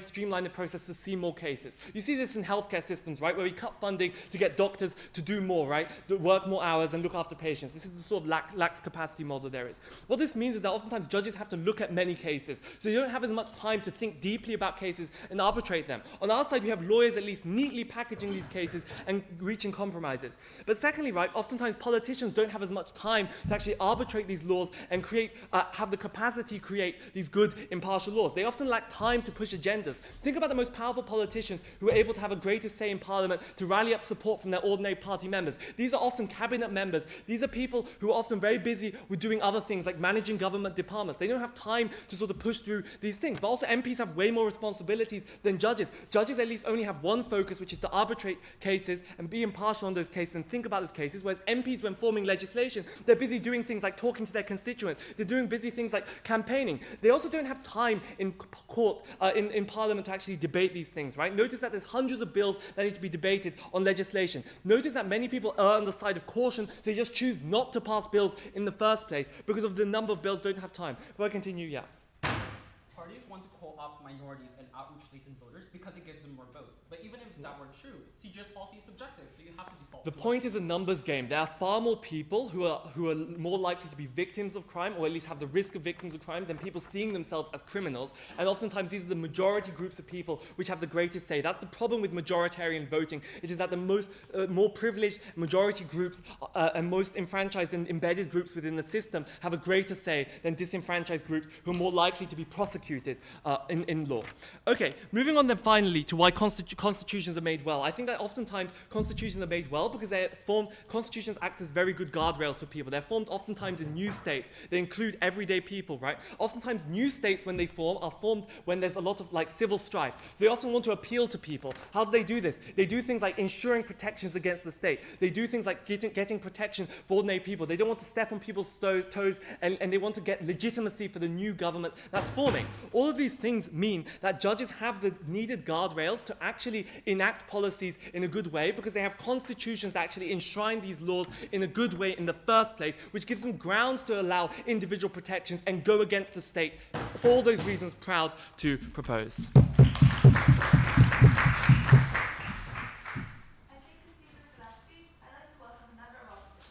streamline the process to see more cases. cases. You see this in healthcare systems, right, where we cut funding to get doctors to do more, right, to work more hours and look after patients. This is the sort of lax capacity model there is. What this means is that oftentimes judges have to look at many cases, so you don't have as much time to think deeply about cases and arbitrate them. On our side, we have lawyers at least neatly packaging these cases and reaching compromises. But secondly, right, oftentimes politicians don't have as much time to actually arbitrate these laws and have the capacity to create these good, impartial laws. They often lack time to push agendas. Think about the most powerful politicians who are able to have a greater say in parliament to rally up support from their ordinary party members. These are often cabinet members. These are people who are often very busy with doing other things like managing government departments. They don't have time to sort of push through these things. But also MPs have way more responsibilities than judges. Judges at least only have one focus, which is to arbitrate cases and be impartial on those cases and think about those cases, whereas MPs, when forming legislation, they're busy doing things like talking to their constituents. They're doing busy things like campaigning. They also don't have time in court, in parliament to actually debate these things, right? Notice that there's hundreds of bills that need to be debated on legislation. Notice that many people err on the side of caution, so they just choose not to pass bills in the first place because of the number of bills don't have time. Before I continue, yeah.
Parties want to co-opt minorities and outreach latent voters because it gives them more votes. But even if that were true, CJS policy is subjective, so you have to default.
The point is a numbers game. There are far more people who are more likely to be victims of crime, or at least have the risk of victims of crime, than people seeing themselves as criminals. And oftentimes these are the majority groups of people which have the greatest say. That's the problem with majoritarian voting. It is that the more privileged majority groups and most enfranchised and embedded groups within the system have a greater say than disenfranchised groups who are more likely to be prosecuted in law. Okay, moving on then finally to why constitutions are made well. I think that oftentimes constitutions are made well because constitutions act as very good guardrails for people. They're formed oftentimes in new states. They include everyday people, right? Oftentimes new states, when they form, are formed when there's a lot of like civil strife. So they often want to appeal to people. How do they do this? They do things like ensuring protections against the state. They do things like getting protection for ordinary people. They don't want to step on people's toes, and they want to get legitimacy for the new government that's forming. All of these things mean that judges have the needed guardrails to actually enact policies in a good way, because they have constitutions that actually enshrine these laws in a good way in the first place, which gives them grounds to allow individual protections and go against the state. For all those reasons, proud to propose.
I thank the speaker for that speech. I'd like to welcome the member of opposition.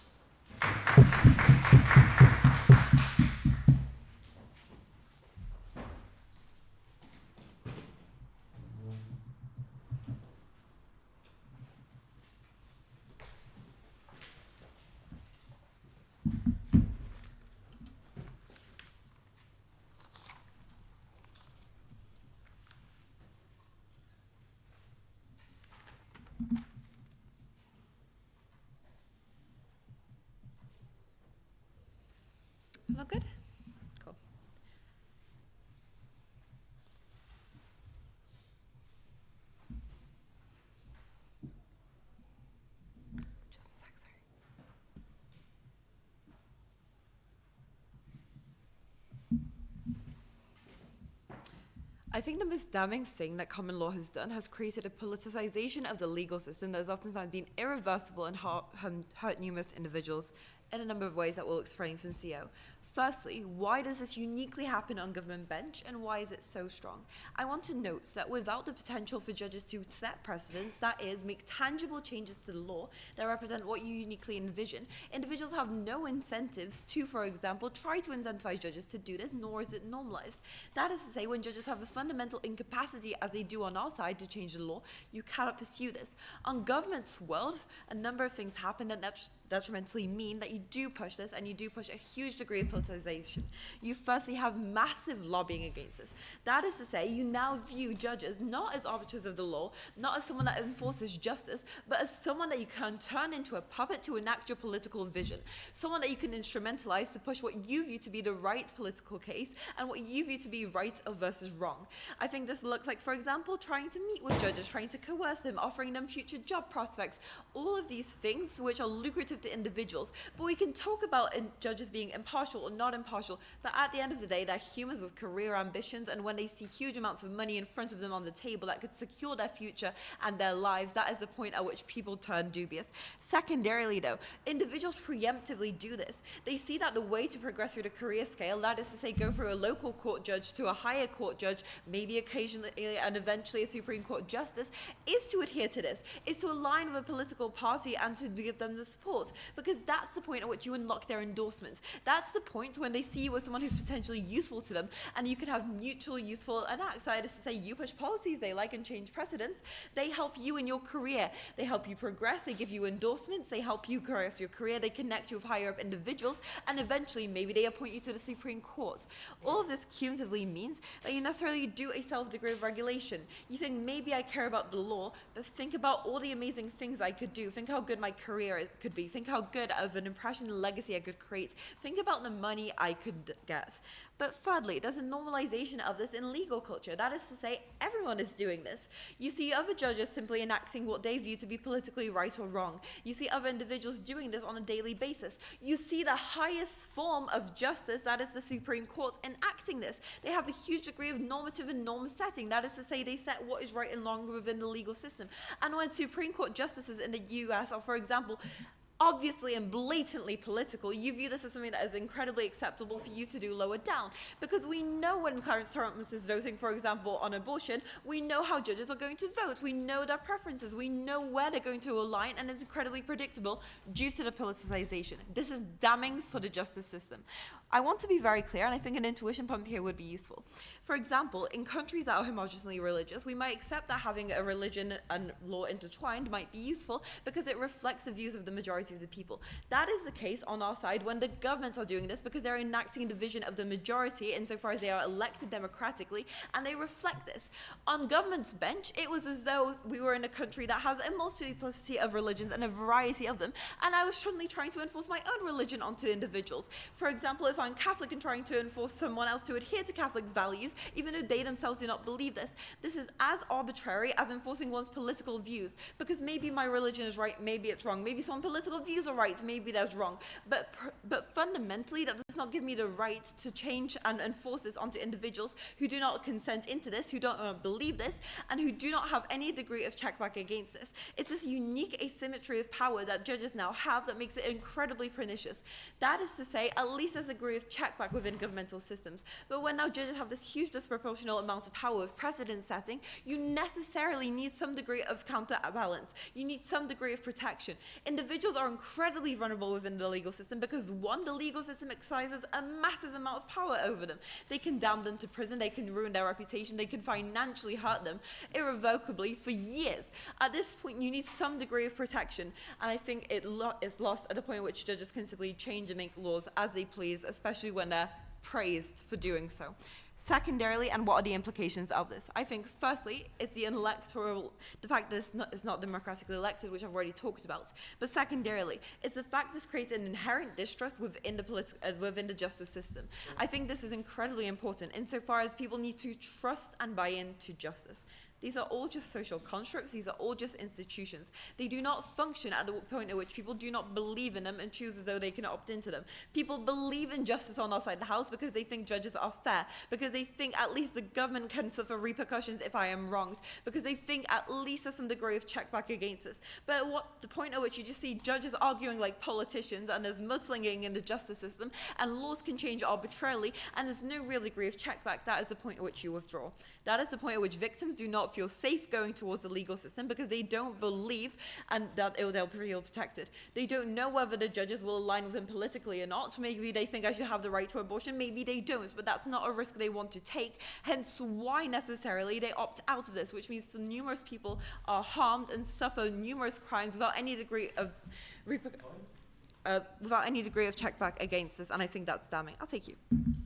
All good? Cool. Just a sec, sorry. I think the most damning thing that common law has done has created a politicization of the legal system that has oftentimes been irreversible and hurt numerous individuals in a number of ways that we'll explain from CO. Firstly, why does this uniquely happen on government bench, and why is it so strong? I want to note that without the potential for judges to set precedents, that is, make tangible changes to the law that represent what you uniquely envision, individuals have no incentives to, for example, try to incentivize judges to do this, nor is it normalized. That is to say, when judges have a fundamental incapacity, as they do on our side, to change the law, you cannot pursue this. On government's world, a number of things happen that detrimentally mean that you do push this, and you do push a huge degree of politicization. You firstly have massive lobbying against this. That is to say, you now view judges not as arbiters of the law, not as someone that enforces justice, but as someone that you can turn into a puppet to enact your political vision, someone that you can instrumentalize to push what you view to be the right political case and what you view to be right versus wrong. I think this looks like, for example, trying to meet with judges, trying to coerce them, offering them future job prospects, all of these things which are lucrative restrictive to individuals. But we can talk about judges being impartial or not impartial, but at the end of the day, they're humans with career ambitions, and when they see huge amounts of money in front of them on the table that could secure their future and their lives, that is the point at which people turn dubious. Secondarily, though, individuals preemptively do this. They see that the way to progress through the career scale, that is to say, go through a local court judge to a higher court judge, maybe occasionally and eventually a Supreme Court justice, is to adhere to this, is to align with a political party and to give them the support, because that's the point at which you unlock their endorsement. That's the point when they see you as someone who's potentially useful to them, and you can have mutual useful acts. That is to say, you push policies they like and change precedents. They help you in your career. They help you progress. They give you endorsements. They help you progress your career. They connect you with higher up individuals, and eventually maybe they appoint you to the Supreme Court. All of this cumulatively means that you necessarily do a self-degree of regulation. You think, maybe I care about the law, but think about all the amazing things I could do. Think how good my career could be. Think how good of an impression and legacy I could create. Think about the money I could get. But thirdly, there's a normalization of this in legal culture. That is to say, everyone is doing this. You see other judges simply enacting what they view to be politically right or wrong. You see other individuals doing this on a daily basis. You see the highest form of justice, that is the Supreme Court, enacting this. They have a huge degree of normative and norm setting. That is to say, they set what is right and wrong within the legal system. And when Supreme Court justices in the US are, for example, obviously and blatantly political, you view this as something that is incredibly acceptable for you to do lower down. Because we know when Clarence Thomas is voting, for example, on abortion, we know how judges are going to vote. We know their preferences. We know where they're going to align, and it's incredibly predictable due to the politicization. This is damning for the justice system. I want to be very clear, and I think an intuition pump here would be useful. For example, in countries that are homogeneously religious, we might accept that having a religion and law intertwined might be useful because it reflects the views of the majority of the people. That is the case on our side when the governments are doing this, because they're enacting the vision of the majority insofar as they are elected democratically, and they reflect this. On government's bench, it was as though we were in a country that has a multiplicity of religions and a variety of them, and I was suddenly trying to enforce my own religion onto individuals. For example, if I'm Catholic and trying to enforce someone else to adhere to Catholic values, even though they themselves do not believe this, this is as arbitrary as enforcing one's political views, because maybe my religion is right, maybe it's wrong, maybe some political views are right, maybe that's wrong, but fundamentally that does not give me the right to change and enforce this onto individuals who do not consent into this, who don't believe this, and who do not have any degree of check back against this. It's this unique asymmetry of power that judges now have that makes it incredibly pernicious. That is to say, at least there's a degree of check back within governmental systems. But when now judges have this huge disproportional amount of power of precedent setting, you necessarily need some degree of counterbalance. You need some degree of protection. Individuals are incredibly vulnerable within the legal system because, one, the legal system exercises a massive amount of power over them. They can damn them to prison, they can ruin their reputation, they can financially hurt them irrevocably for years. At this point, you need some degree of protection, and I think it is lost at the point at which judges can simply change and make laws as they please, especially when they're praised for doing so. Secondarily, and what are the implications of this? I think, firstly, it's the fact that it's not democratically elected, which I've already talked about. But secondarily, it's the fact this creates an inherent distrust within the justice system. I think this is incredibly important insofar as people need to trust and buy into justice. These are all just social constructs. These are all just institutions. They do not function at the point at which people do not believe in them and choose as though they can opt into them. People believe in justice on our side of the house because they think judges are fair, because they think at least the government can suffer repercussions if I am wronged, because they think at least there's some degree of check back against this. But the point at which you just see judges arguing like politicians, and there's mudslinging in the justice system, and laws can change arbitrarily, and there's no real degree of check back, that is the point at which you withdraw. That is the point at which victims do not feel safe going towards the legal system because they don't believe and that they'll feel protected. They don't know whether the judges will align with them politically or not. Maybe they think I should have the right to abortion, maybe they don't, but that's not a risk they want to take, hence why necessarily they opt out of this, which means some numerous people are harmed and suffer numerous crimes without any degree of check back against this, and I think that's damning. I'll take you.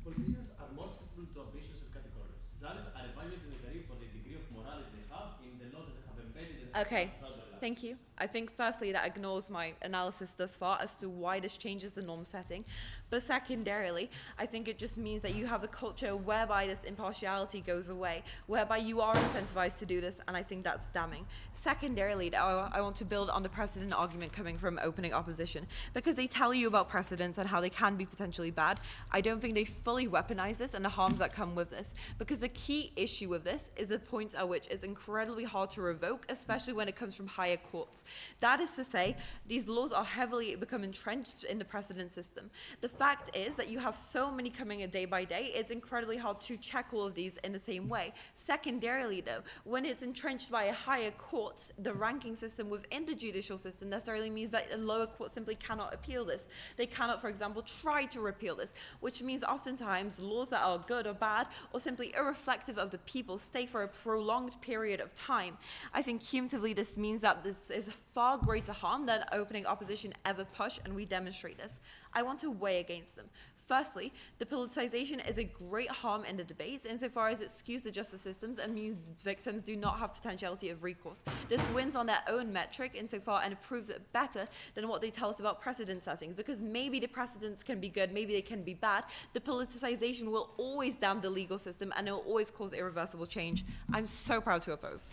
Politicians are more susceptible to abuses of categories. Judges are evaluated in the degree of morality they have in the law that they have embedded.
Okay, thank you. I think firstly that ignores my analysis thus far as to why this changes the norm setting. But secondarily, I think it just means that you have a culture whereby this impartiality goes away, whereby you are incentivized to do this, and I think that's damning. Secondarily, I want to build on the precedent argument coming from opening opposition, because they tell you about precedents and how they can be potentially bad. I don't think they fully weaponize this and the harms that come with this, because the key issue with this is the point at which it's incredibly hard to revoke, especially when it comes from higher courts. That is to say, these laws are heavily become entrenched in the precedent system. The fact is that you have so many coming in day by day, it's incredibly hard to check all of these in the same way. Secondarily though, when it's entrenched by a higher court, the ranking system within the judicial system necessarily means that a lower court simply cannot appeal this. They cannot, for example, try to repeal this, which means oftentimes laws that are good or bad or simply irreflective of the people stay for a prolonged period of time. I think cumulatively this means that this is far greater harm than opening opposition ever push, and we demonstrate this. I want to weigh against them. Firstly, the politicization is a great harm in the debates insofar as it skews the justice systems and means victims do not have potentiality of recourse. This wins on their own metric insofar and it proves it better than what they tell us about precedent settings, because maybe the precedents can be good, maybe they can be bad. The politicization will always damn the legal system and it will always cause irreversible change. I'm so proud to oppose.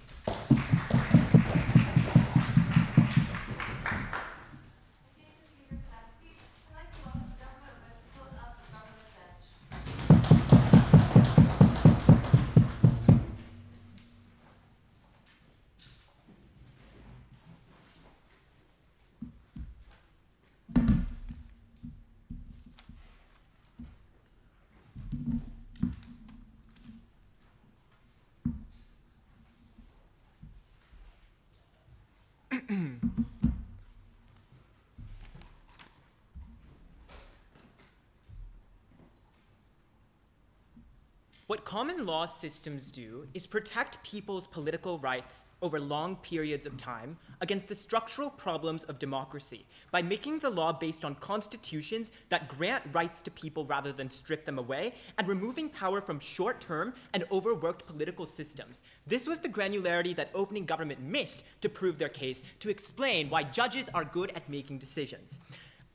What common law systems do is protect people's political rights over long periods of time against the structural problems of democracy by making the law based on constitutions that grant rights to people rather than strip them away, and removing power from short-term and overworked political systems. This was the granularity that opening government missed to prove their case, to explain why judges are good at making decisions.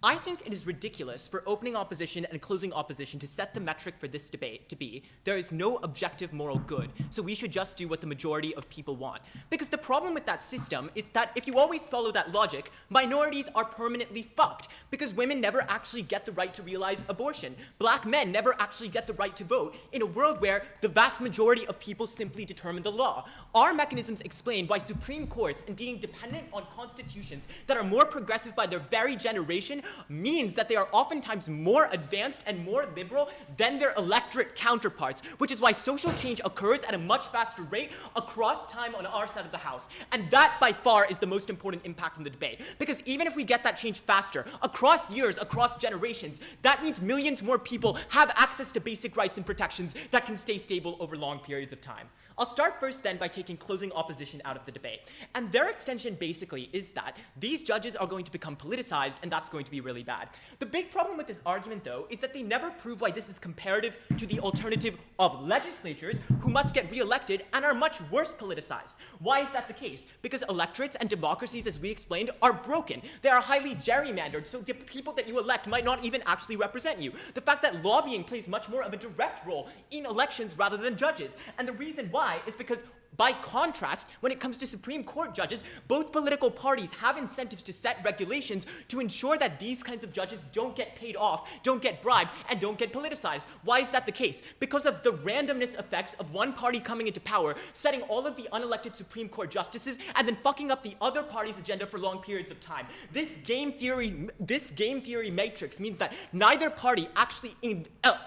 I think it is ridiculous for opening opposition and closing opposition to set the metric for this debate to be, there is no objective moral good, so we should just do what the majority of people want. Because the problem with that system is that if you always follow that logic, minorities are permanently fucked, because women never actually get the right to realize abortion. Black men never actually get the right to vote in a world where the vast majority of people simply determine the law. Our mechanisms explain why Supreme Courts, and being dependent on constitutions that are more progressive by their very generation, means that they are oftentimes more advanced and more liberal than their electorate counterparts, which is why social change occurs at a much faster rate across time on our side of the House. And that, by far, is the most important impact in the debate. Because even if we get that change faster, across years, across generations, that means millions more people have access to basic rights and protections that can stay stable over long periods of time. I'll start first then by taking closing opposition out of the debate. And their extension basically is that these judges are going to become politicized, and that's going to be really bad. The big problem with this argument, though, is that they never prove why this is comparative to the alternative of legislatures who must get reelected and are much worse politicized. Why is that the case? Because electorates and democracies, as we explained, are broken. They are highly gerrymandered, so the people that you elect might not even actually represent you. The fact that lobbying plays much more of a direct role in elections rather than judges. And the reason why is because, by contrast, when it comes to Supreme Court judges, both political parties have incentives to set regulations to ensure that these kinds of judges don't get paid off, don't get bribed, and don't get politicized. Why is that the case? Because of the randomness effects of one party coming into power, setting all of the unelected Supreme Court justices, and then fucking up the other party's agenda for long periods of time. This game theory matrix means that neither party actually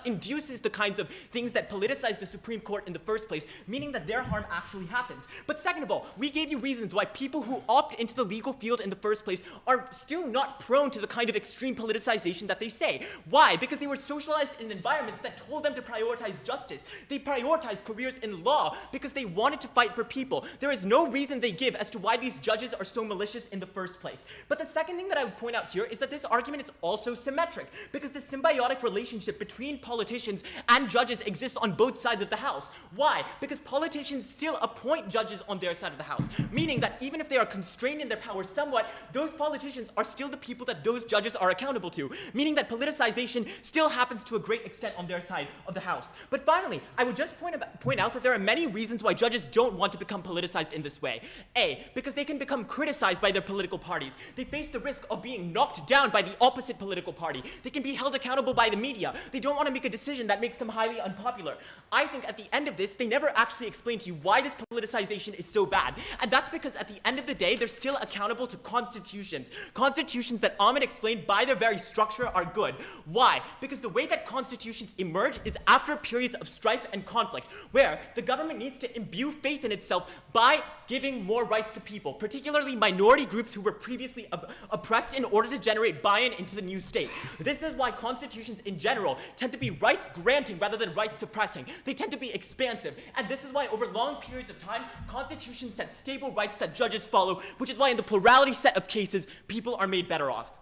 induces the kinds of things that politicize the Supreme Court in the first place, meaning that their harm actually happens. But second of all, we gave you reasons why people who opt into the legal field in the first place are still not prone to the kind of extreme politicization that they say. Why? Because they were socialized in environments that told them to prioritize justice. They prioritized careers in law because they wanted to fight for people. There is no reason they give as to why these judges are so malicious in the first place. But the second thing that I would point out here is that this argument is also symmetric, because the symbiotic relationship between politicians and judges exists on both sides of the House. Why? Because politicians still appoint judges on their side of the House, meaning that even if they are constrained in their power somewhat, those politicians are still the people that those judges are accountable to, meaning that politicization still happens to a great extent on their side of the House. But finally, I would just point out that there are many reasons why judges don't want to become politicized in this way. A, because they can become criticized by their political parties. They face the risk of being knocked down by the opposite political party. They can be held accountable by the media. They don't want to make a decision that makes them highly unpopular. I think at the end of this, they never actually explain to you why this politicization is so bad. And that's because at the end of the day, they're still accountable to constitutions. Constitutions that Ahmed explained by their very structure are good. Why? Because the way that constitutions emerge is after periods of strife and conflict, where the government needs to imbue faith in itself by giving more rights to people, particularly minority groups who were previously oppressed, in order to generate buy-in into the new state. This is why constitutions in general tend to be rights-granting rather than rights-suppressing. They tend to be expansive, and this is why over long periods of time, constitutions set stable rights that judges follow, which is why in the plurality set of cases, people are made better off.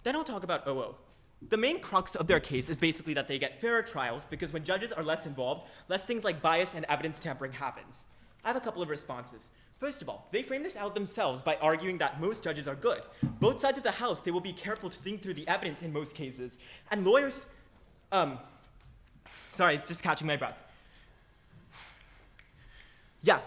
Then I'll talk about OO. The main crux of their case is basically that they get fairer trials because when judges are less involved, less things like bias and evidence tampering happens. I have a couple of responses. First of all, they frame this out themselves by arguing that most judges are good. Both sides of the House, they will be careful to think through the evidence in most cases. And lawyers, sorry, just catching my breath. Yeah,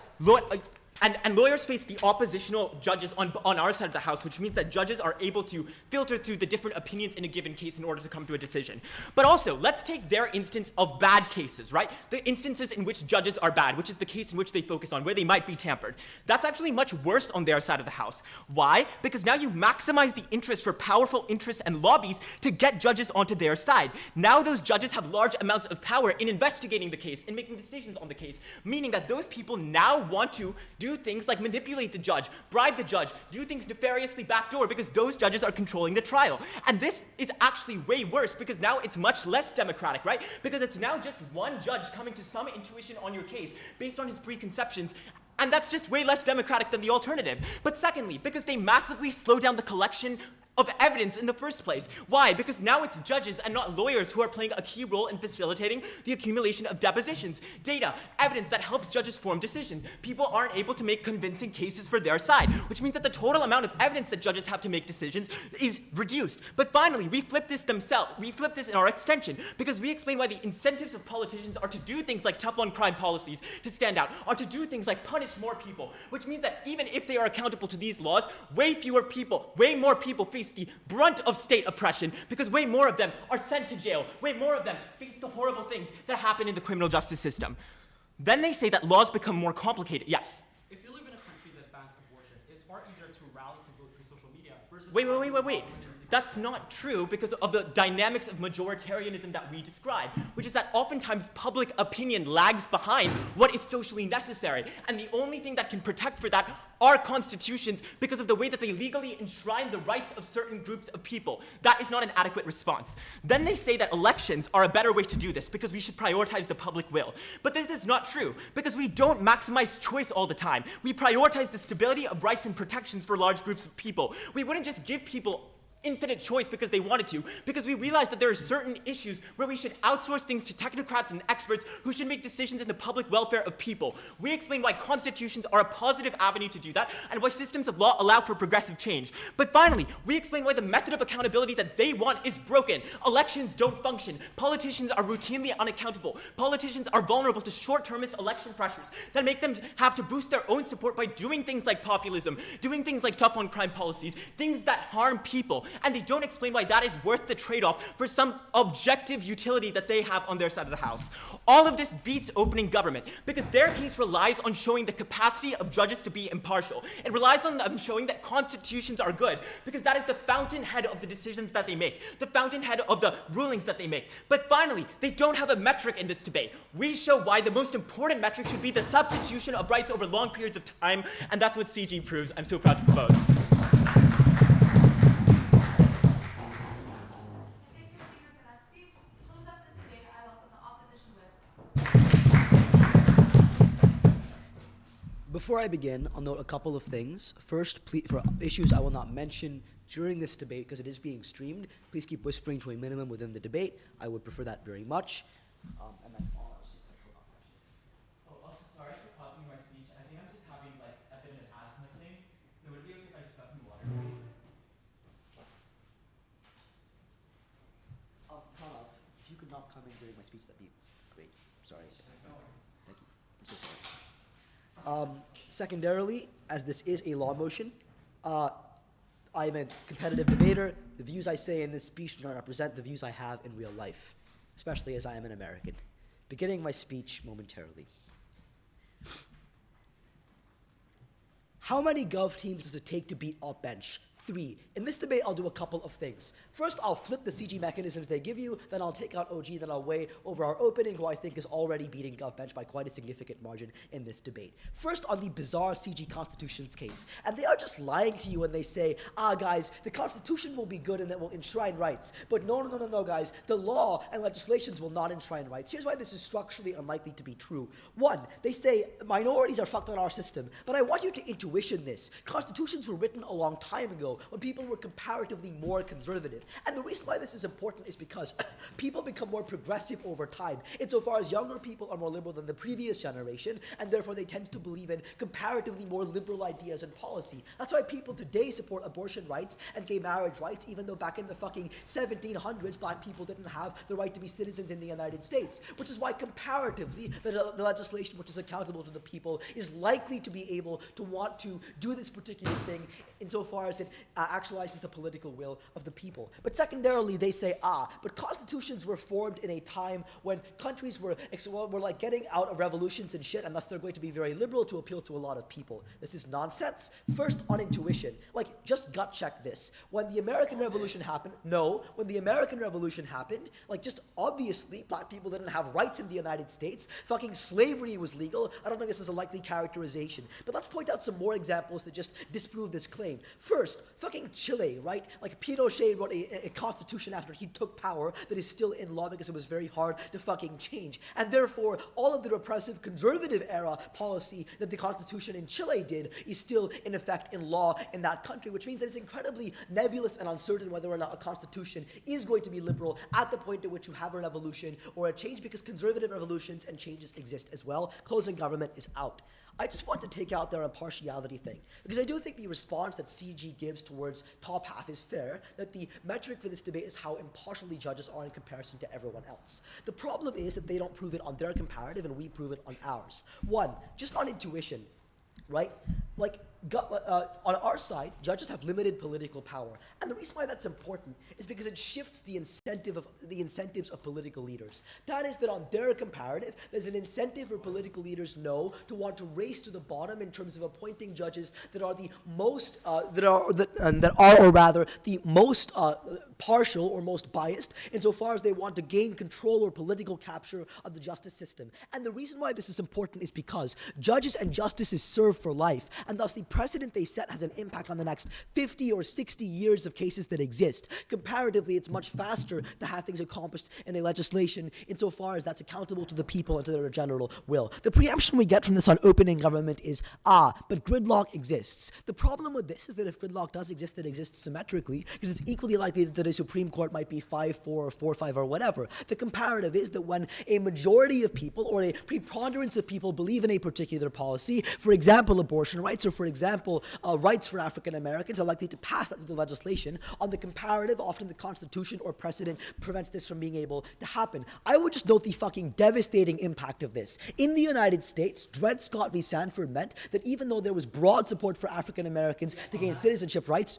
and lawyers face the oppositional judges on our side of the House, which means that judges are able to filter through the different opinions in a given case in order to come to a decision. But also, let's take their instance of bad cases, right? The instances in which judges are bad, which is the case in which they focus on, where they might be tampered. That's actually much worse on their side of the House. Why? Because now you maximize the interest for powerful interests and lobbies to get judges onto their side. Now those judges have large amounts of power in investigating the case, in making decisions on the case, meaning that those people now want to do things like manipulate the judge, bribe the judge, do things nefariously backdoor because those judges are controlling the trial. And this is actually way worse because now it's much less democratic, right? Because it's now just one judge coming to some intuition on your case based on his preconceptions. And that's just way less democratic than the alternative. But secondly, because they massively slow down the collection of evidence in the first place. Why? Because now it's judges and not lawyers who are playing a key role in facilitating the accumulation of depositions, data, evidence that helps judges form decisions. People aren't able to make convincing cases for their side, which means that the total amount of evidence that judges have to make decisions is reduced. But finally, we flip this in our extension, because we explain why the incentives of politicians are to do things like tough on crime policies to stand out, are to do things like punish more people, which means that even if they are accountable to these laws, way more people face the brunt of state oppression because way more of them are sent to jail, way more of them face the horrible things that happen in the criminal justice system. Then they say that laws become more complicated. Yes?
If you live in a country that bans abortion, it's far easier to rally to vote through social media versus...
Wait. That's not true because of the dynamics of majoritarianism that we describe, which is that oftentimes public opinion lags behind what is socially necessary. And the only thing that can protect for that are constitutions because of the way that they legally enshrine the rights of certain groups of people. That is not an adequate response. Then they say that elections are a better way to do this because we should prioritize the public will. But this is not true because we don't maximize choice all the time. We prioritize the stability of rights and protections for large groups of people. We wouldn't just give people infinite choice because they wanted to, because we realize that there are certain issues where we should outsource things to technocrats and experts who should make decisions in the public welfare of people. We explain why constitutions are a positive avenue to do that and why systems of law allow for progressive change. But finally, we explain why the method of accountability that they want is broken. Elections don't function. Politicians are routinely unaccountable. Politicians are vulnerable to short-termist election pressures that make them have to boost their own support by doing things like populism, doing things like tough on crime policies, things that harm people. And they don't explain why that is worth the trade-off for some objective utility that they have on their side of the House. All of this beats opening government because their case relies on showing the capacity of judges to be impartial. It relies on them showing that constitutions are good because that is the fountainhead of the decisions that they make, the fountainhead of the rulings that they make. But finally, they don't have a metric in this debate. We show why the most important metric should be the substitution of rights over long periods of time, and that's what CG proves. I'm so proud to propose.
Before I begin, I'll note a couple of things. First, please, for issues I will not mention during this debate because it is being streamed, please keep whispering to a minimum within the debate. I would prefer that very much. And then
Also, sorry for pausing
not coming during my speech, that'd be great. Sorry. Thank you. I'm so sorry. Secondarily, as this is a law motion, I'm a competitive debater. The views I say in this speech do not represent the views I have in real life, especially as I am an American. Beginning my speech momentarily. How many Gov teams does it take to beat Op Bench? 3. In this debate, I'll do a couple of things. First, I'll flip the CG mechanisms they give you, then I'll take out OG, then I'll weigh over our opening, who I think is already beating GovBench by quite a significant margin in this debate. First, on the bizarre CG Constitution's case, and they are just lying to you when they say, guys, the Constitution will be good and it will enshrine rights. But no, guys, the law and legislations will not enshrine rights. Here's why this is structurally unlikely to be true. 1, they say minorities are fucked on our system, but I want you to intuition this. Constitutions were written a long time ago, when people were comparatively more conservative. And the reason why this is important is because people become more progressive over time, insofar as younger people are more liberal than the previous generation, and therefore they tend to believe in comparatively more liberal ideas and policy. That's why people today support abortion rights and gay marriage rights, even though back in the fucking 1700s, black people didn't have the right to be citizens in the United States. Which is why comparatively, the legislation which is accountable to the people is likely to be able to want to do this particular thing insofar as it actualizes the political will of the people. But secondarily, they say, but constitutions were formed in a time when countries were like getting out of revolutions and shit, and thus they're going to be very liberal to appeal to a lot of people. This is nonsense. First, on intuition. Like, just gut check this. When the American Revolution happened, when the American Revolution happened, like, just obviously, black people didn't have rights in the United States. Fucking slavery was legal. I don't think this is a likely characterization. But let's point out some more examples that just disprove this claim. First, fucking Chile, right? Like, Pinochet wrote a constitution after he took power that is still in law because it was very hard to fucking change. And therefore, all of the repressive conservative era policy that the constitution in Chile did is still in effect in law in that country, which means that it's incredibly nebulous and uncertain whether or not a constitution is going to be liberal at the point at which you have a revolution or a change, because conservative revolutions and changes exist as well. Closing government is out. I just want to take out their impartiality thing, because I do think the response that CG gives towards top half is fair, that the metric for this debate is how impartially judges are in comparison to everyone else. The problem is that they don't prove it on their comparative and we prove it on ours. 1, just on intuition, right? Like, on our side, judges have limited political power. And the reason why that's important is because it shifts the incentives of political leaders. That is that on their comparative, there's an incentive for political leaders to want to race to the bottom in terms of appointing judges that are the most, the most partial or most biased insofar as they want to gain control or political capture of the justice system. And the reason why this is important is because judges and justices serve for life, and thus the precedent they set has an impact on the next 50 or 60 years of cases that exist. Comparatively, it's much faster to have things accomplished in a legislation insofar as that's accountable to the people and to their general will. The preemption we get from this on opening government is, but gridlock exists. The problem with this is that if gridlock does exist, it exists symmetrically, because it's equally likely that a Supreme Court might be 5-4 or 4-5 or whatever. The comparative is that when a majority of people or a preponderance of people believe in a particular policy, for example, abortion rights, or for example, rights for African Americans, are likely to pass that through the legislation. On the comparative, often the Constitution or precedent prevents this from being able to happen. I would just note the fucking devastating impact of this. In the United States, Dred Scott v. Sanford meant that even though there was broad support for African Americans to gain citizenship rights,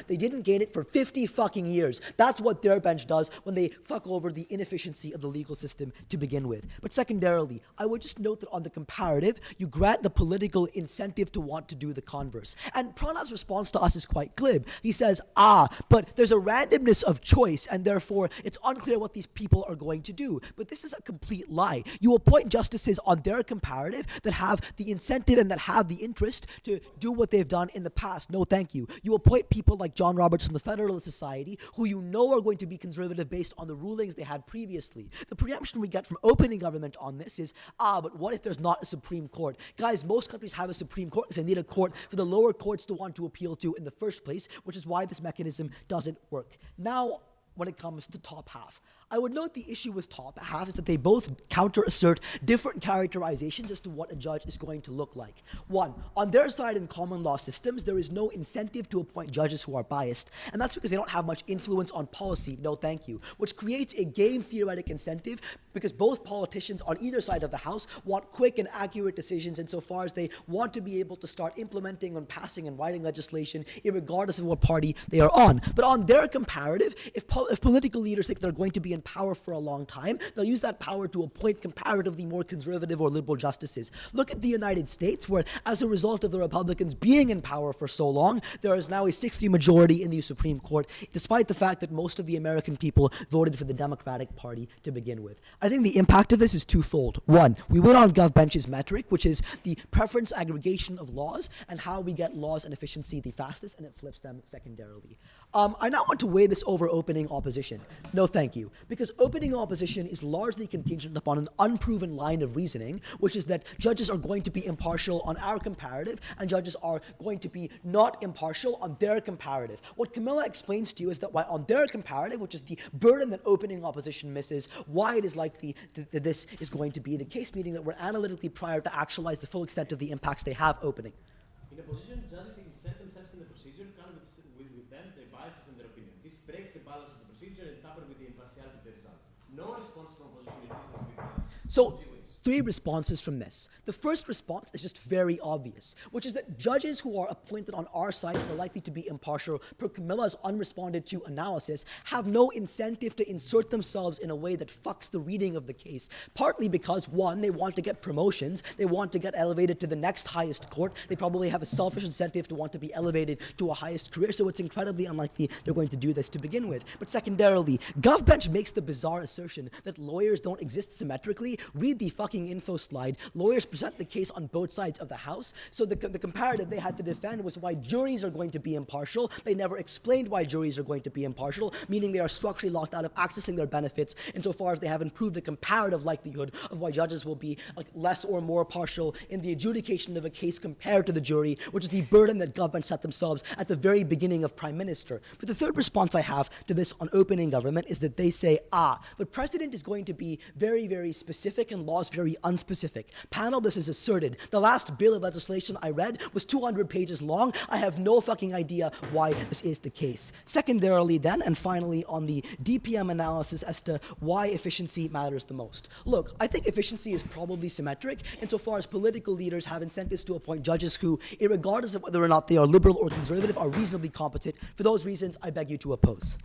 they didn't gain it for 50 fucking years. That's what their bench does when they fuck over the inefficiency of the legal system to begin with. But secondarily, I would just note that on the comparative, you grant the political incentive to want to do the converse. And Pranav's response to us is quite glib. He says, but there's a randomness of choice, and therefore it's unclear what these people are going to do. But this is a complete lie. You appoint justices on their comparative that have the incentive and that have the interest to do what they've done in the past. No, thank you. You appoint people like John Roberts from the Federalist Society, who you know are going to be conservative based on the rulings they had previously. The preemption we get from opening government on this is, but what if there's not a Supreme Court? Guys, most countries have a Supreme Court because they need a court for the lower courts to want to appeal to in the first place, which is why this mechanism doesn't work. Now, when it comes to top half, I would note the issue with top half is that they both counter-assert different characterizations as to what a judge is going to look like. One, on their side in common law systems, there is no incentive to appoint judges who are biased, and that's because they don't have much influence on policy, no thank you, which creates a game theoretic incentive because both politicians on either side of the House want quick and accurate decisions insofar as they want to be able to start implementing and passing and writing legislation regardless of what party they are on. But on their comparative, if political leaders think they're going to be in power for a long time, they'll use that power to appoint comparatively more conservative or liberal justices. Look at the United States, where as a result of the Republicans being in power for so long, there is now a 6-3 majority in the Supreme Court, despite the fact that most of the American people voted for the Democratic Party to begin with. I think the impact of this is twofold. One, we win on GovBench's metric, which is the preference aggregation of laws and how we get laws and efficiency the fastest, and it flips them secondarily. I now want to weigh this over opening opposition. No thank you. Because opening opposition is largely contingent upon an unproven line of reasoning, which is that judges are going to be impartial on our comparative and judges are going to be not impartial on their comparative. What Camilla explains to you is that why on their comparative, which is the burden that opening opposition misses, why it is likely that this is going to be the case, meaning that we're analytically prior to actualize the full extent of the impacts they have opening.
In a position, judges insert themselves in the procedure, come with them their biases and their opinion. This breaks the balance of the procedure and tamper with the impartiality of the result. No response from opposition in this specific case.
So, 3 responses from this. The first response is just very obvious, which is that judges who are appointed on our side are likely to be impartial, per Camilla's unresponded to analysis, have no incentive to insert themselves in a way that fucks the reading of the case, partly because, one, they want to get promotions, they want to get elevated to the next highest court, they probably have a selfish incentive to want to be elevated to a highest career, so it's incredibly unlikely they're going to do this to begin with. But secondarily, GovBench makes the bizarre assertion that lawyers don't exist symmetrically. Read the fucking info slide. Lawyers present the case on both sides of the House, so the comparative they had to defend was why juries are going to be impartial. They never explained why juries are going to be impartial, meaning they are structurally locked out of accessing their benefits insofar as they haven't proved the comparative likelihood of why judges will be less or more partial in the adjudication of a case compared to the jury, which is the burden that government set themselves at the very beginning of Prime Minister. But the third response I have to this on opening government is that they say, but precedent is going to be very, very specific and laws very unspecific. Panel, this is asserted. The last bill of legislation I read was 200 pages long. I have no fucking idea why this is the case. Secondarily then, and finally on the DPM analysis as to why efficiency matters the most. Look, I think efficiency is probably symmetric insofar as political leaders have incentives to appoint judges who, regardless of whether or not they are liberal or conservative, are reasonably competent. For those reasons, I beg you to oppose.